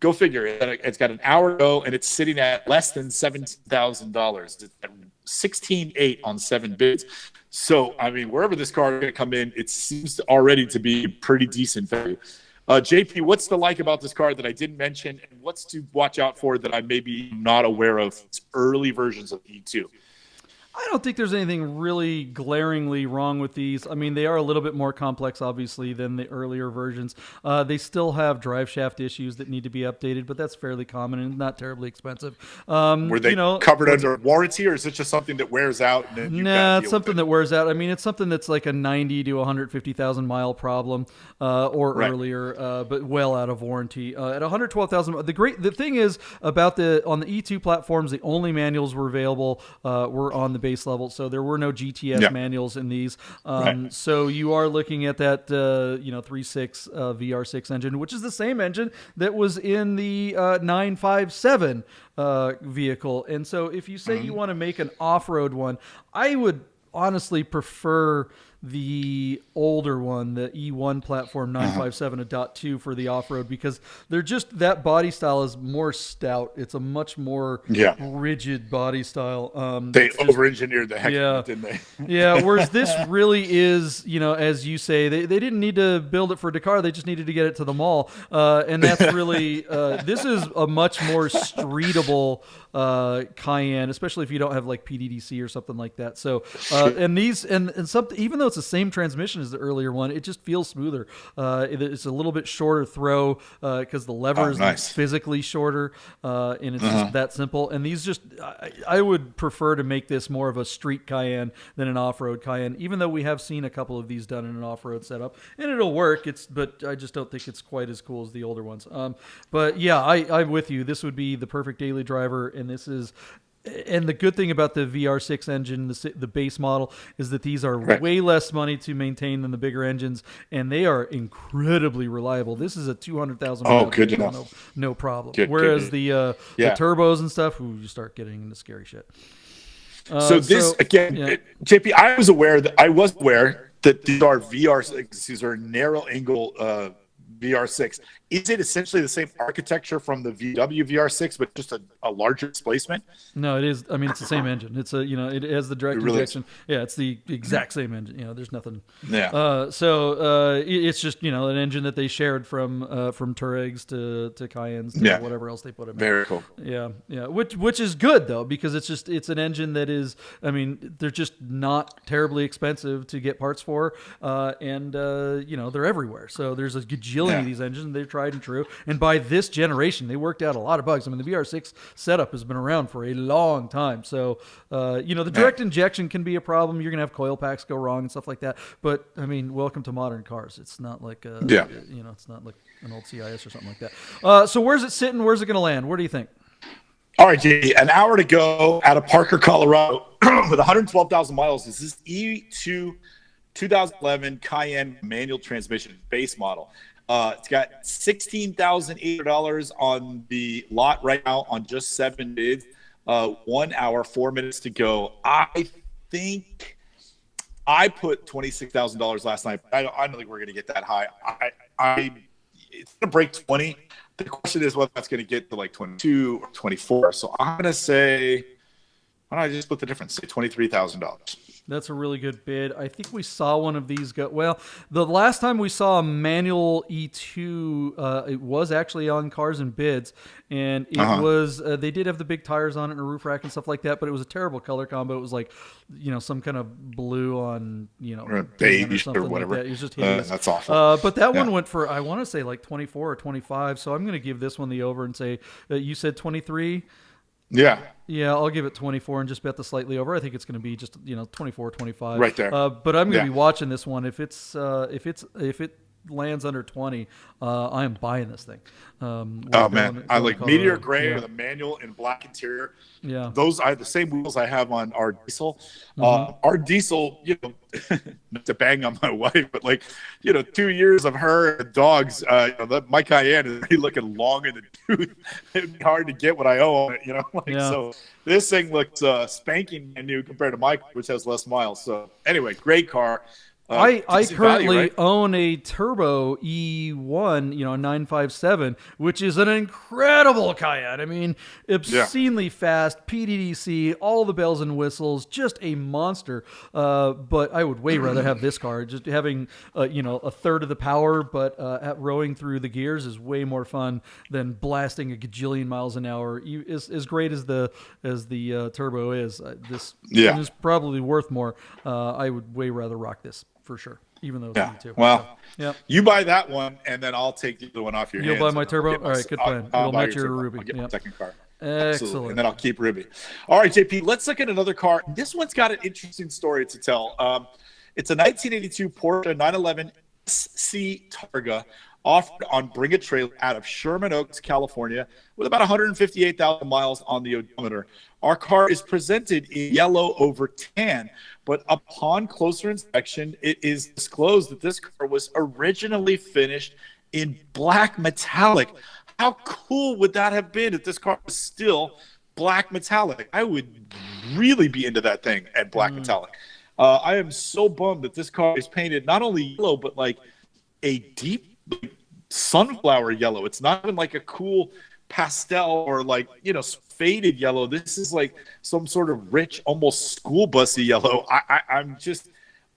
go figure, it's got an hour to go, and it's sitting at less than $17,000. It's at 16.8 on 7 bids. So, I mean, wherever this car is going to come in, it seems already to be pretty decent value. JP, what's the like about this car that I didn't mention, and what's to watch out for that I may be not aware of? It's early versions of E2. I don't think there's anything really glaringly wrong with these. I mean, they are a little bit more complex, obviously, than the earlier versions. They still have drive shaft issues that need to be updated, but that's fairly common and not terribly expensive. Were they covered under warranty, or is it just something that wears out? Nah, it's something that wears out. I mean, it's something that's like a 90 to 150,000 mile problem earlier, but well out of warranty. At 112,000, the thing is about on the E2 platforms, the only manuals were available were on the base level, so there were no GTS manuals in these. So you are looking at that 3.6 VR6 engine, which is the same engine that was in the 957 vehicle. And so if you say you want to make an off-road one, I would honestly prefer the older one, the E1 platform 957.2 for the off-road, because they're just, that body style is more stout. It's a much more rigid body style. They over-enginered the heck out of it, didn't they? Yeah, whereas this really is, as you say, they didn't need to build it for Dakar. They just needed to get it to the mall. And that's really, this is a much more streetable Cayenne, especially if you don't have like PDDC or something like that. So And these and something, even though it's the same transmission as the earlier one, it just feels smoother. It's a little bit shorter throw because the lever is physically shorter, and it's just that simple. And these just, I would prefer to make this more of a street Cayenne than an off-road Cayenne, even though we have seen a couple of these done in an off-road setup, and it'll work. But I just don't think it's quite as cool as the older ones. But yeah, I'm with you. This would be the perfect daily driver, and this is. And the good thing about the VR6 engine, the base model, is that these are way less money to maintain than the bigger engines, and they are incredibly reliable. This is a 200,000. Oh, good enough. No problem. Whereas the turbos and stuff, you start getting into scary shit. JP, I was aware that these are VR6. These are narrow angle VR6. Is it essentially the same architecture from the VW VR6, but just a larger displacement? No, it is. I mean, it's the same engine. It's it has the direct injection. Yeah, it's the exact same engine. There's nothing. Yeah. It's just an engine that they shared from Touaregs to Cayennes to whatever else they put in. Very cool. Yeah. Which is good though, because it's an engine that is. I mean, they're just not terribly expensive to get parts for, and they're everywhere. So there's a gajillion of these engines. They're tried and true, and by this generation they worked out a lot of bugs. I mean, the VR6 setup has been around for a long time, so the direct injection can be a problem. You're gonna have coil packs go wrong and stuff like that, but I mean, welcome to modern cars. It's not like it's not like an old CIS or something like that. So where's it sitting? Where's it gonna land? Where do you think? All right, J, an hour to go out of Parker, Colorado with 112,000 miles. This is E2 2011 Cayenne manual transmission base model. It's got $16,800 on the lot right now on just 7 bids. 1 hour, 4 minutes to go. I think I put $26,000 last night. I don't think we're going to get that high. It's going to break 20. The question is whether that's going to get to like 22 or 24. So I'm going to say, why don't I just split the difference? Say $23,000. That's a really good bid. I think we saw one of these go. Well, the last time we saw a manual E2, it was actually on Cars and Bids, and it was they did have the big tires on it and a roof rack and stuff like that, but it was a terrible color combo. It was like some kind of blue on or beige or whatever. Like that. It was just hideous. That's awful. But that one went for, I want to say, like 24 or 25. So I'm going to give this one the over and say you said 23. Yeah, I'll give it 24 and just bet the slightly over. I think it's going to be just 24, 25 right there. But I'm going to be watching this one. If it lands under 20, I am buying this thing. I like Meteor Gray with a manual and black interior. Yeah, those are the same wheels I have on our diesel. Our diesel, not to bang on my wife, but 2 years of her and dogs. My Cayenne is really looking long in the tooth. It'd be hard to get what I owe on it. So this thing looks spanking new compared to my, which has less miles. So anyway, great car. I currently own a turbo E1, 957, which is an incredible Cayenne. I mean, obscenely fast, PDDC, all the bells and whistles, just a monster. But I would way rather have this car. Just having, a third of the power, but rowing through the gears is way more fun than blasting a gajillion miles an hour. As great as the turbo is, this is probably worth more. I would way rather rock this. For sure, even though it's E2. Well, you buy that one, and then I'll take the other one off your hands. You'll buy my turbo? All right, good plan. It'll match your Ruby. I'll get my second car. Excellent. Absolutely. And then I'll keep Ruby. All right, JP, let's look at another car. This one's got an interesting story to tell. It's a 1982 Porsche 911 SC Targa offered on Bring a Trailer out of Sherman Oaks, California, with about 158,000 miles on the odometer. Our car is presented in yellow over tan, but upon closer inspection, it is disclosed that this car was originally finished in black metallic. How cool would that have been if this car was still black metallic? I would really be into that thing at black metallic. I am so bummed that this car is painted not only yellow, but like a deep sunflower yellow. It's not even like a cool pastel or faded yellow. This is like some sort of rich, almost school busy yellow. I'm just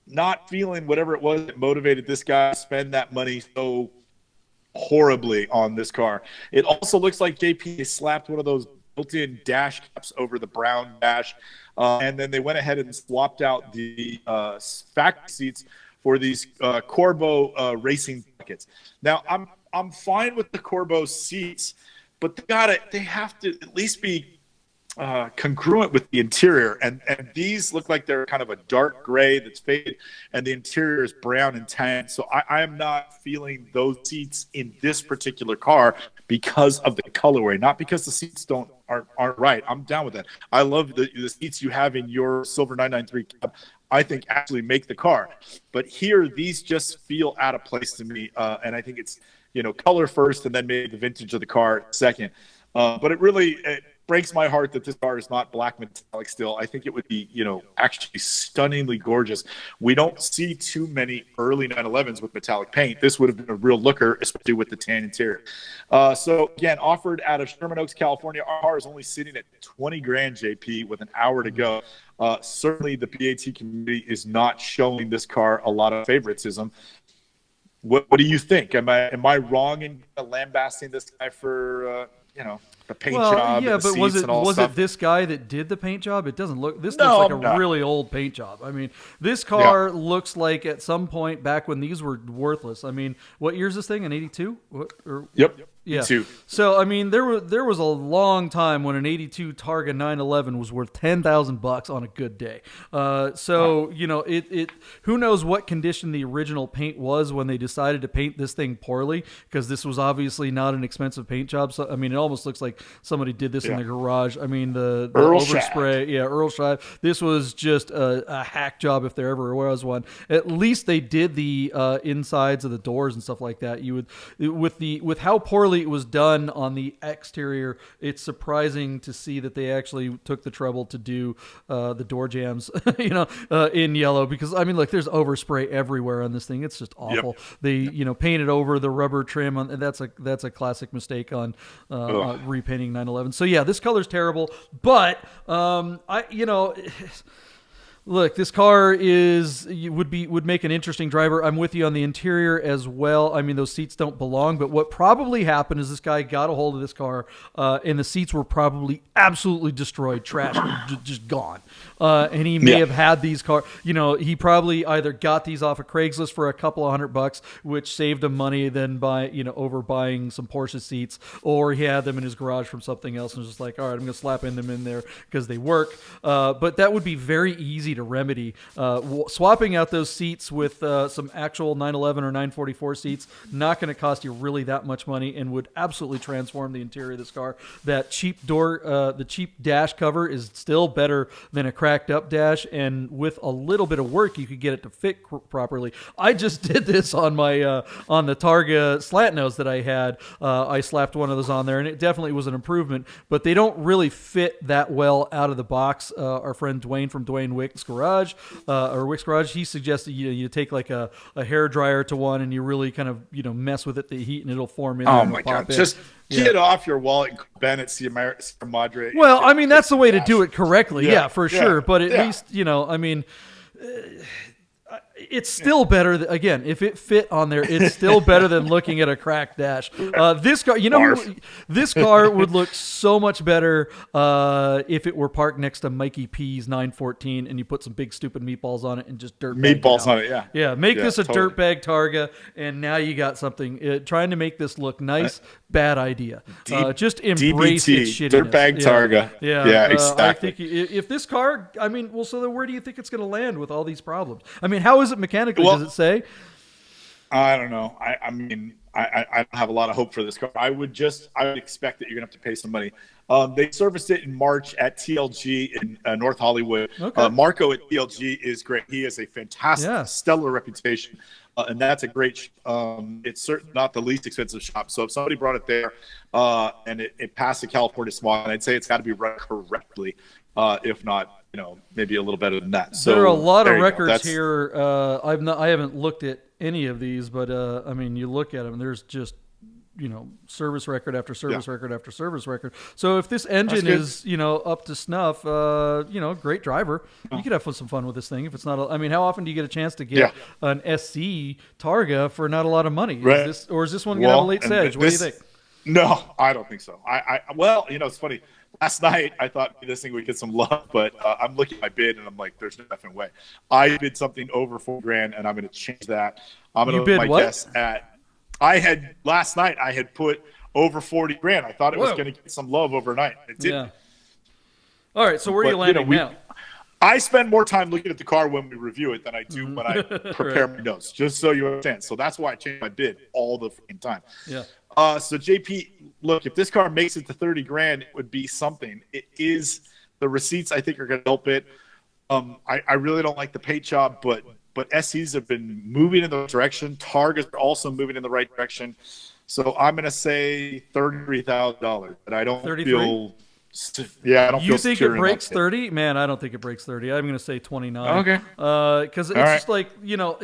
not feeling whatever it was that motivated this guy to spend that money so horribly on this car. It also looks like JP slapped one of those built-in dash caps over the brown dash. And then they went ahead and swapped out the factory seats for these Corbeau racing buckets. Now, I'm fine with the Corbeau seats, but they have to at least be congruent with the interior, and these look like they're kind of a dark gray that's faded, and the interior is brown and tan. So I am not feeling those seats in this particular car because of the colorway, not because the seats aren't right. I'm down with that. I love the seats you have in your silver 993 cab. I think actually make the car, but here these just feel out of place to me, and I think it's color first, and then maybe the vintage of the car second. But it breaks my heart that this car is not black metallic still. I think it would be, actually stunningly gorgeous. We don't see too many early 911s with metallic paint. This would have been a real looker, especially with the tan interior. So again, offered out of Sherman Oaks, California. Our car is only sitting at $20,000, JP, with an hour to go. Certainly the PAT community is not showing this car a lot of favoritism. What do you think? Am I wrong in lambasting this guy for the paint job? Yeah, and the but was stuff? it this guy that did the paint job? It doesn't look. This looks like a really old paint job. I mean, this car looks like at some point back when these were worthless. I mean, what year is this thing? An 82? Yep. Yeah. 82. So I mean, there was a long time when an 82 Targa 911 was worth $10,000 on a good day. It who knows what condition the original paint was when they decided to paint this thing poorly, because this was obviously not an expensive paint job. So I mean, it almost looks like somebody did this in their garage. I mean, the overspray, Earl Scheib. This was just a hack job if there ever was one. At least they did the insides of the doors and stuff like that. You would with how poorly it was done on the exterior, it's surprising to see that they actually took the trouble to do the door jambs, in yellow, because I mean, look, there's overspray everywhere on this thing. It's just awful. Yep. They painted over the rubber trim and that's a classic mistake on repainting 911. So yeah, this color's terrible, but look, this car would make an interesting driver. I'm with you on the interior as well. I mean, those seats don't belong, but what probably happened is this guy got a hold of this car, and the seats were probably absolutely destroyed, trashed, just gone. And he may have had these cars. He probably either got these off of Craigslist for a couple of $100, which saved him money than over buying some Porsche seats, or he had them in his garage from something else and was just like, all right, I'm going to slap them in there because they work. But that would be very easy to remedy. Swapping out those seats with some actual 911 or 944 seats, not going to cost you really that much money, and would absolutely transform the interior of this car. That cheap door, the cheap dash cover is still better than a cracked up dash, and with a little bit of work, you could get it to fit properly. I just did this on my on the Targa slant nose that I had. I slapped one of those on there, and it definitely was an improvement, but they don't really fit that well out of the box. Our friend Dwayne from Dwayne Wick's Garage, he suggested you take like a hair dryer to one, and you really kind of mess with it, the heat, and it'll form in. Oh my god! Just get off your wallet and Bennett, Sierra Madre. Well, I mean, that's the way to do it correctly. Yeah, for sure. But at least I mean. It's still better. Again, if it fit on there, it's still better than looking at a cracked dash. This car, this car would look so much better if it were parked next to Mikey P's 914, and you put some big stupid meatballs on it and just dirt meatballs on it. Yeah. Make this a dirtbag Targa, and now you got something. Trying to make this look nice, bad idea. Just embrace its shittiness. Dirtbag Targa. Yeah, exactly. I think if this car, I mean, well, so then where do you think it's going to land with all these problems? I mean, how is it mechanically? Does it say? I don't know. I mean, I don't have a lot of hope for this car. I would expect that you're gonna have to pay some money. They serviced it in March at TLG in North Hollywood. Okay. Marco at TLG is great. He has a fantastic, stellar reputation, and that's a great. It's certainly not the least expensive shop. So if somebody brought it there, and it passed the California smog, I'd say it's got to be run correctly. If not, maybe a little better than that. So there are a lot of records here. I haven't looked at any of these, but I mean, you look at them. There's just service record after service record after service record. So if this engine is up to snuff, great driver. You could have some fun with this thing. If it's not, I mean, how often do you get a chance to get an SC Targa for not a lot of money? Right. Is this one gonna have a late sedge? What do you think? No, I don't think so. Well, it's funny. last night I thought this thing would get some love, but I'm looking at my bid and I'm like, there's no effing way. I bid something over $4,000, and I'm going to change that. I'm going to bid my what? guess at. Last night I had put over $40,000. I thought it was going to get some love overnight. It didn't. Yeah. All right, so where are you landing now? I spend more time looking at the car when we review it than I do when I prepare my notes, just so you understand. So that's why I change my bid all the freaking time. Yeah. So JP, look, if this car makes it to $30,000, it would be something. It is the receipts I think are going to help it. I really don't like the paint job, but SEs have been moving in the right direction. Targas are also moving in the right direction. So I'm going to say $33,000, but I don't 33? feel. Yeah, I don't. You feel think it breaks 30? Man, I don't think it breaks 30. I'm going to say 29. Okay. Because it's just like, you know,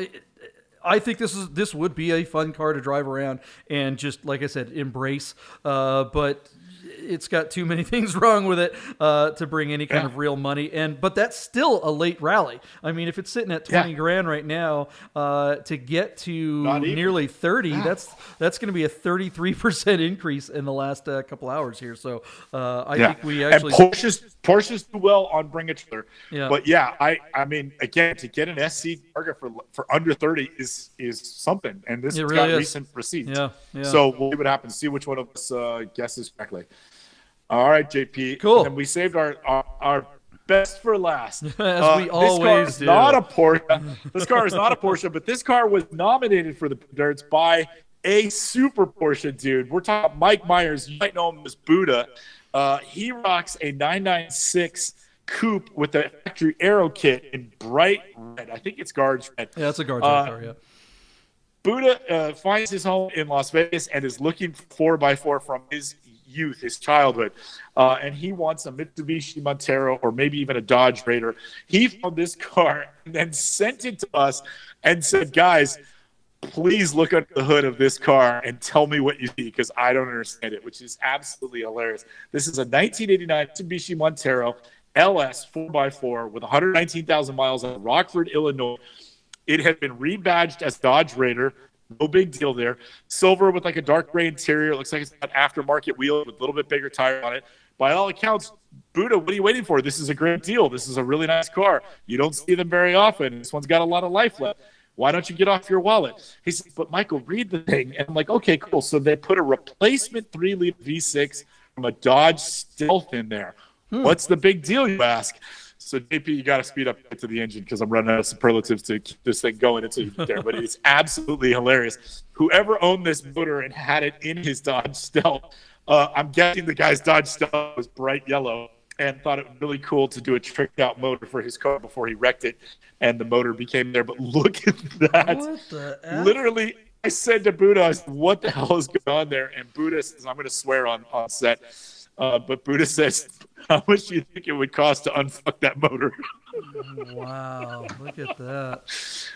I think this would be a fun car to drive around and just, like I said, embrace. But it's got too many things wrong with it to bring any kind of real money. But that's still a late rally. I mean, if it's sitting at $20,000 right now, to get to nearly 30, that's going to be a 33% increase in the last couple hours here. So I think we actually and Porsche's do well on Bring a Trailer. Yeah. But yeah, I mean, again, to get an SC Targa for under 30 is something, and this has got recent receipts. Yeah. So we'll see what happens. See which one of us guesses correctly. All right, JP. Cool. And we saved our best for last. As we always do. Not a Porsche. This car is not a Porsche, but this car was nominated for the Dirts by a super Porsche dude. We're talking about Mike Myers. You might know him as Buddha. He rocks a 996 coupe with a factory aero kit in bright red. I think it's Guards red. Yeah, it's a Guards red car, yeah. Buddha finds his home in Las Vegas and is looking for 4x4 from his youth, his childhood, and he wants a Mitsubishi Montero or maybe even a Dodge Raider. He found this car and then sent it to us and said, guys, please look under the hood of this car and tell me what you see, because I don't understand it, which is absolutely hilarious. This is a 1989 Mitsubishi Montero LS 4x4 with 119,000 miles on Rockford, Illinois. It had been rebadged as Dodge Raider. No big deal there. Silver with like a dark gray interior. It looks like it's got aftermarket wheels with a little bit bigger tire on it. By all accounts, Buddha, what are you waiting for? This is a great deal. This is a really nice car. You don't see them very often. This one's got a lot of life left. Why don't you get off your wallet? He said, but Michael, read the thing. And I'm like, okay, cool. So they put a replacement 3-liter V6 from a Dodge Stealth in there. What's the big deal, you ask? So, JP, you got to speed up to the engine because I'm running out of superlatives to keep this thing going until you get there. But it's absolutely hilarious. Whoever owned this motor and had it in his Dodge Stealth, I'm guessing the guy's Dodge Stealth was bright yellow and thought it was really cool to do a tricked-out motor for his car before he wrecked it, and the motor became there. But look at that. What the F? Literally, I said to Buddha, I said, what the hell is going on there? And Buddha says, I'm going to swear on set. But Buddha says, how much do you think it would cost to unfuck that motor? Wow, look at that.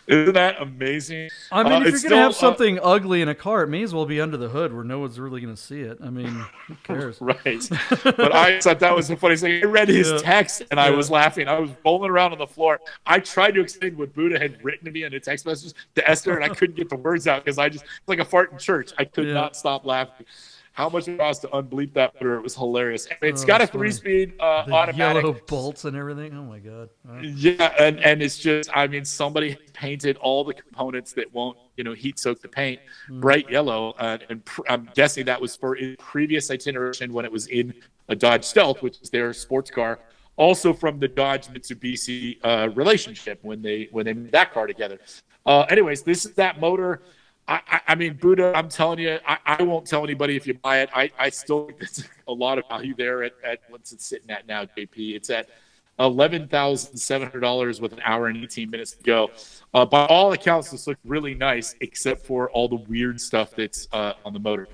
Isn't that amazing? I mean, if you're going to have something ugly in a car, it may as well be under the hood where no one's really going to see it. I mean, who cares? Right. But I thought that was the funniest thing. I read his text, and I was laughing. I was rolling around on the floor. I tried to explain what Buddha had written to me in a text message to Esther, and I couldn't get the words out because it's like a fart in church. I could not stop laughing. How much it cost to unbleep that motor? It was hilarious. And it's got a 3-speed automatic. Yellow bolts and everything. Oh my god! Yeah, and it's just, I mean, somebody painted all the components that won't, heat soak the paint bright yellow, and I'm guessing that was for a previous itineration when it was in a Dodge Stealth, which is their sports car. Also from the Dodge Mitsubishi relationship when they made that car together. Anyways, this is that motor. I mean, Buddha, I'm telling you, I won't tell anybody if you buy it. I still think there's a lot of value there at what's it sitting at now, JP. It's at $11,700 with an hour and 18 minutes to go. By all accounts, this looks really nice, except for all the weird stuff that's on the motor.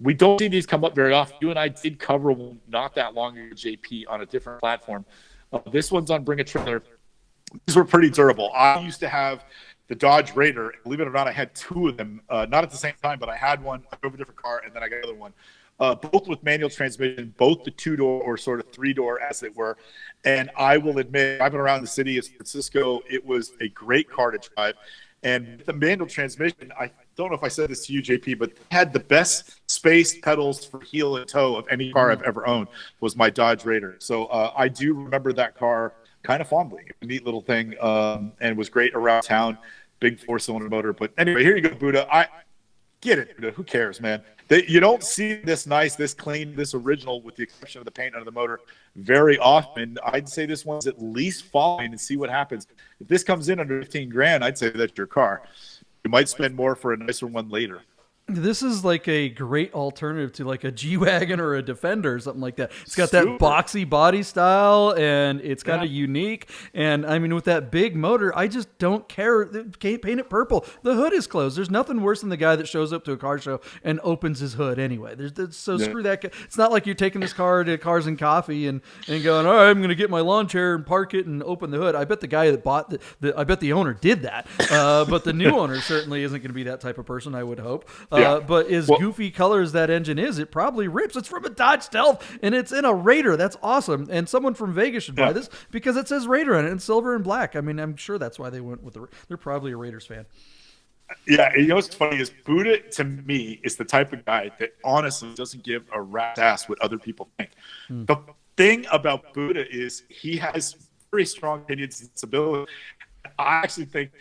We don't see these come up very often. You and I did cover one not that long ago, JP, on a different platform. This one's on Bring a Trailer. These were pretty durable. I used to have the Dodge Raider. Believe it or not, I had two of them, not at the same time, but I had one. I drove a different car, and then I got another one. Both with manual transmission, both the 2-door or sort of 3-door as it were. And I will admit, driving around the city of San Francisco, it was a great car to drive. And with the manual transmission, don't know if I said this to you, JP, but had the best spaced pedals for heel and toe of any car I've ever owned was my Dodge Raider. So I do remember that car kind of fondly. A neat little thing, and was great around town. Big 4-cylinder motor. But anyway, here you go, Buddha. I get it, Buddha. Who cares, man? You don't see this nice, this clean, this original, with the exception of the paint under the motor, very often. I'd say this one's at least fine, and see what happens. If this comes in under 15 grand, I'd say that's your car. You might spend more for a nicer one later. This is like a great alternative to like a G-Wagon or a Defender or something like that. It's got that boxy body style, and it's kind of unique. And I mean, with that big motor, I just don't care. Can't paint it purple. The hood is closed. There's nothing worse than the guy that shows up to a car show and opens his hood anyway. Screw that guy. It's not like you're taking this car to Cars and Coffee and going, all right, I'm going to get my lawn chair and park it and open the hood. I bet the guy that bought I bet the owner did that. But the new owner certainly isn't going to be that type of person, I would hope. But as goofy color as that engine is, it probably rips. It's from a Dodge Stealth, and it's in a Raider. That's awesome. And someone from Vegas should buy this because it says Raider on it in silver and black. I mean, I'm sure that's why they went with they're probably a Raiders fan. Yeah, you know what's funny is Buddha, to me, is the type of guy that honestly doesn't give a rat's ass what other people think. The thing about Buddha is he has very strong opinions and stability. I actually think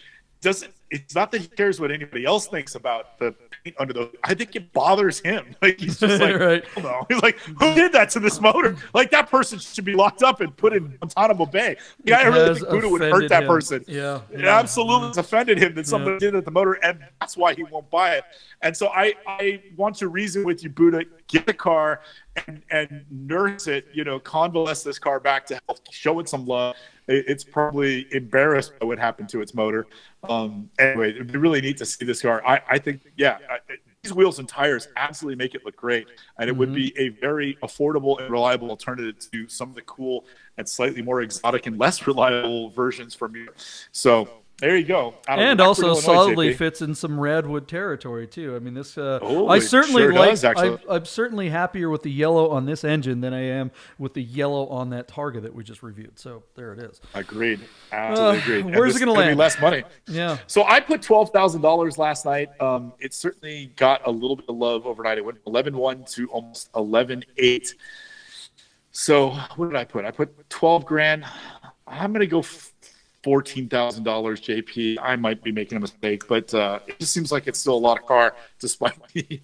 it's not that he cares what anybody else thinks about the paint under the. I think it bothers him. Like, he's just like, right. Oh no. He's like, who did that to this motor? Like, that person should be locked up and put in Guantanamo Bay. Yeah, I really think Buddha would hurt that person. Yeah, it absolutely has offended him that somebody did it at the motor, and that's why he won't buy it. And so I want to reason with you, Buddha. Get the car and nurse it. Convalesce this car back to health. Show it some love. It's probably embarrassed by what happened to its motor. Anyway, it'd be really neat to see this car. I think, these wheels and tires absolutely make it look great, and it would be a very affordable and reliable alternative to some of the cool and slightly more exotic and less reliable versions from here. So there you go. And also solidly fits in some Radwood territory too. I mean, this I certainly I'm certainly happier with the yellow on this engine than I am with the yellow on that Targa that we just reviewed. So there it is. Agreed. Absolutely agreed. Where's it going to land? Less money. Yeah. So I put $12,000 last night. It certainly got a little bit of love overnight. It went 11.1 to almost 11.8. So what did I put? I put 12 grand. I'm going to go $14,000, JP. I might be making a mistake, but it just seems like it's still a lot of car despite the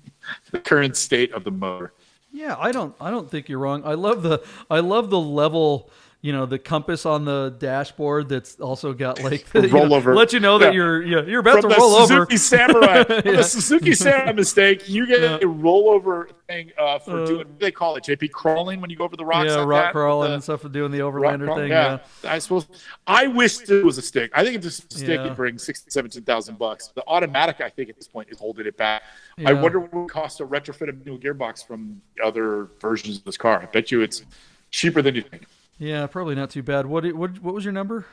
current state of the motor. Yeah, I don't think you're wrong. I love the level, the compass on the dashboard that's also got like the rollover. Let you know that you're about to roll over. The Suzuki Samurai mistake, you get a rollover thing for doing, what do they call it, JP? Crawling when you go over the rocks? Yeah, like rock that, crawling and stuff for doing the overlander thing. Yeah. I suppose. I wish it was a stick. I think if this was a stick, it'd bring $16,000-17,000. The automatic, I think at this point, is holding it back. Yeah. I wonder what it would cost to retrofit a new gearbox from other versions of this car. I bet you it's cheaper than you think. Yeah, probably not too bad. What was your number?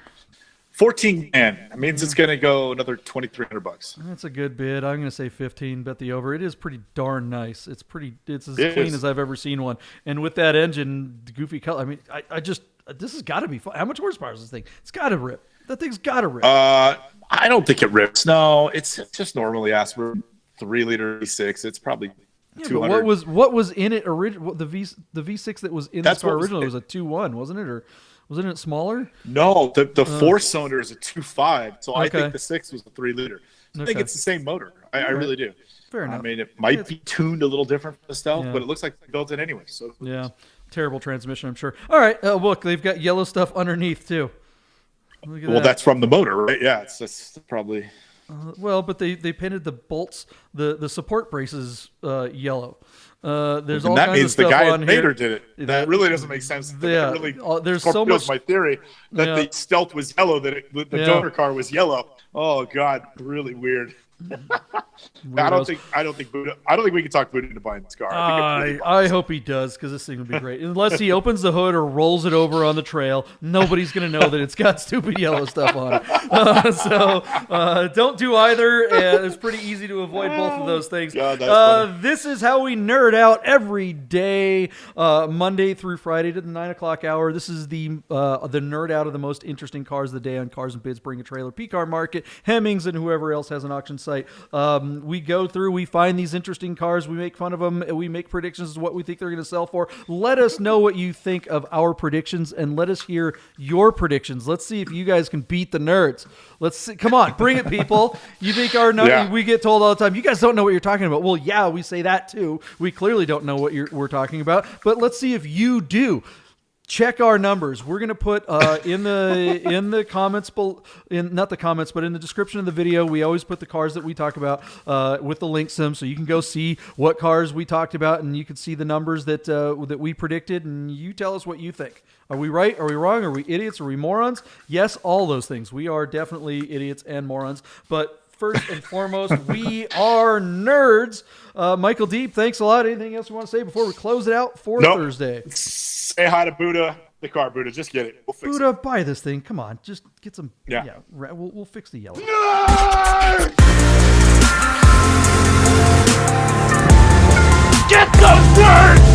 14 grand. That means it's going to go another $2,300. That's a good bid. I'm going to say 15. Bet the over. It is pretty darn nice. It's as clean as I've ever seen one. And with that engine, the goofy color. I mean, this has got to be fun. How much horsepower is this thing? It's got to rip. That thing's got to rip. I don't think it rips. No, it's just normally asked for 3-liter V6. It's probably. Yeah, but what was in it original? The V6 that was in this car originally was a 2.1, wasn't it? Or wasn't it smaller? No, the 4-cylinder is a 2.5. So I think the 6 was a 3-liter. I think it's the same motor. I really do. Fair enough. I mean, it might be tuned a little different from the Stealth, but it looks like they built it anyway. So yeah, terrible transmission, I'm sure. All right, look, they've got yellow stuff underneath too. Well, that's from the motor, right? Yeah, it's just probably. Well, but they painted the bolts, the support braces yellow. There's all kinds of stuff the guy on at Mater here. did it. That really doesn't make sense. There's so much. My theory that the Stealth was yellow, that the donor car was yellow. Oh God, really weird. I don't think we can talk Buddha into buying this car. I hope he does, because this thing would be great. Unless he opens the hood or rolls it over on the trail, nobody's going to know that it's got stupid yellow stuff on it. So don't do either. It's pretty easy to avoid both of those things. God, this is how we nerd. nerd out every day, Monday through Friday to the 9 o'clock hour. This is the nerd out of the most interesting cars of the day on Cars and Bids, Bring a Trailer, P-Car Market, Hemmings, and whoever else has an auction site. We go through, we find these interesting cars, we make fun of them, we make predictions of what we think they're going to sell for. Let us know what you think of our predictions, and let us hear your predictions. Let's see if you guys can beat the nerds. Let's see. Come on, bring it, people. You think our numbers, we get told all the time, you guys don't know what you're talking about. Well, yeah, we say that too. We clearly don't know what we're talking about, but let's see if you do. Check our numbers. We're going to put in the comments, not the comments, but in the description of the video, we always put the cars that we talk about with the links to them, so you can go see what cars we talked about, and you can see the numbers that we predicted, and you tell us what you think. Are we right? Are we wrong? Are we idiots? Are we morons? Yes, all those things. We are definitely idiots and morons, but first and foremost, we are nerds. Michael Deeb, thanks a lot. Anything else you want to say before we close it out for Thursday? Say hi to Buddha, the car Buddha. Just get it. We'll fix Buddha, it. buy this thing. Come on. Just get some. Yeah. We'll fix the yellow. Nerd! Get those words!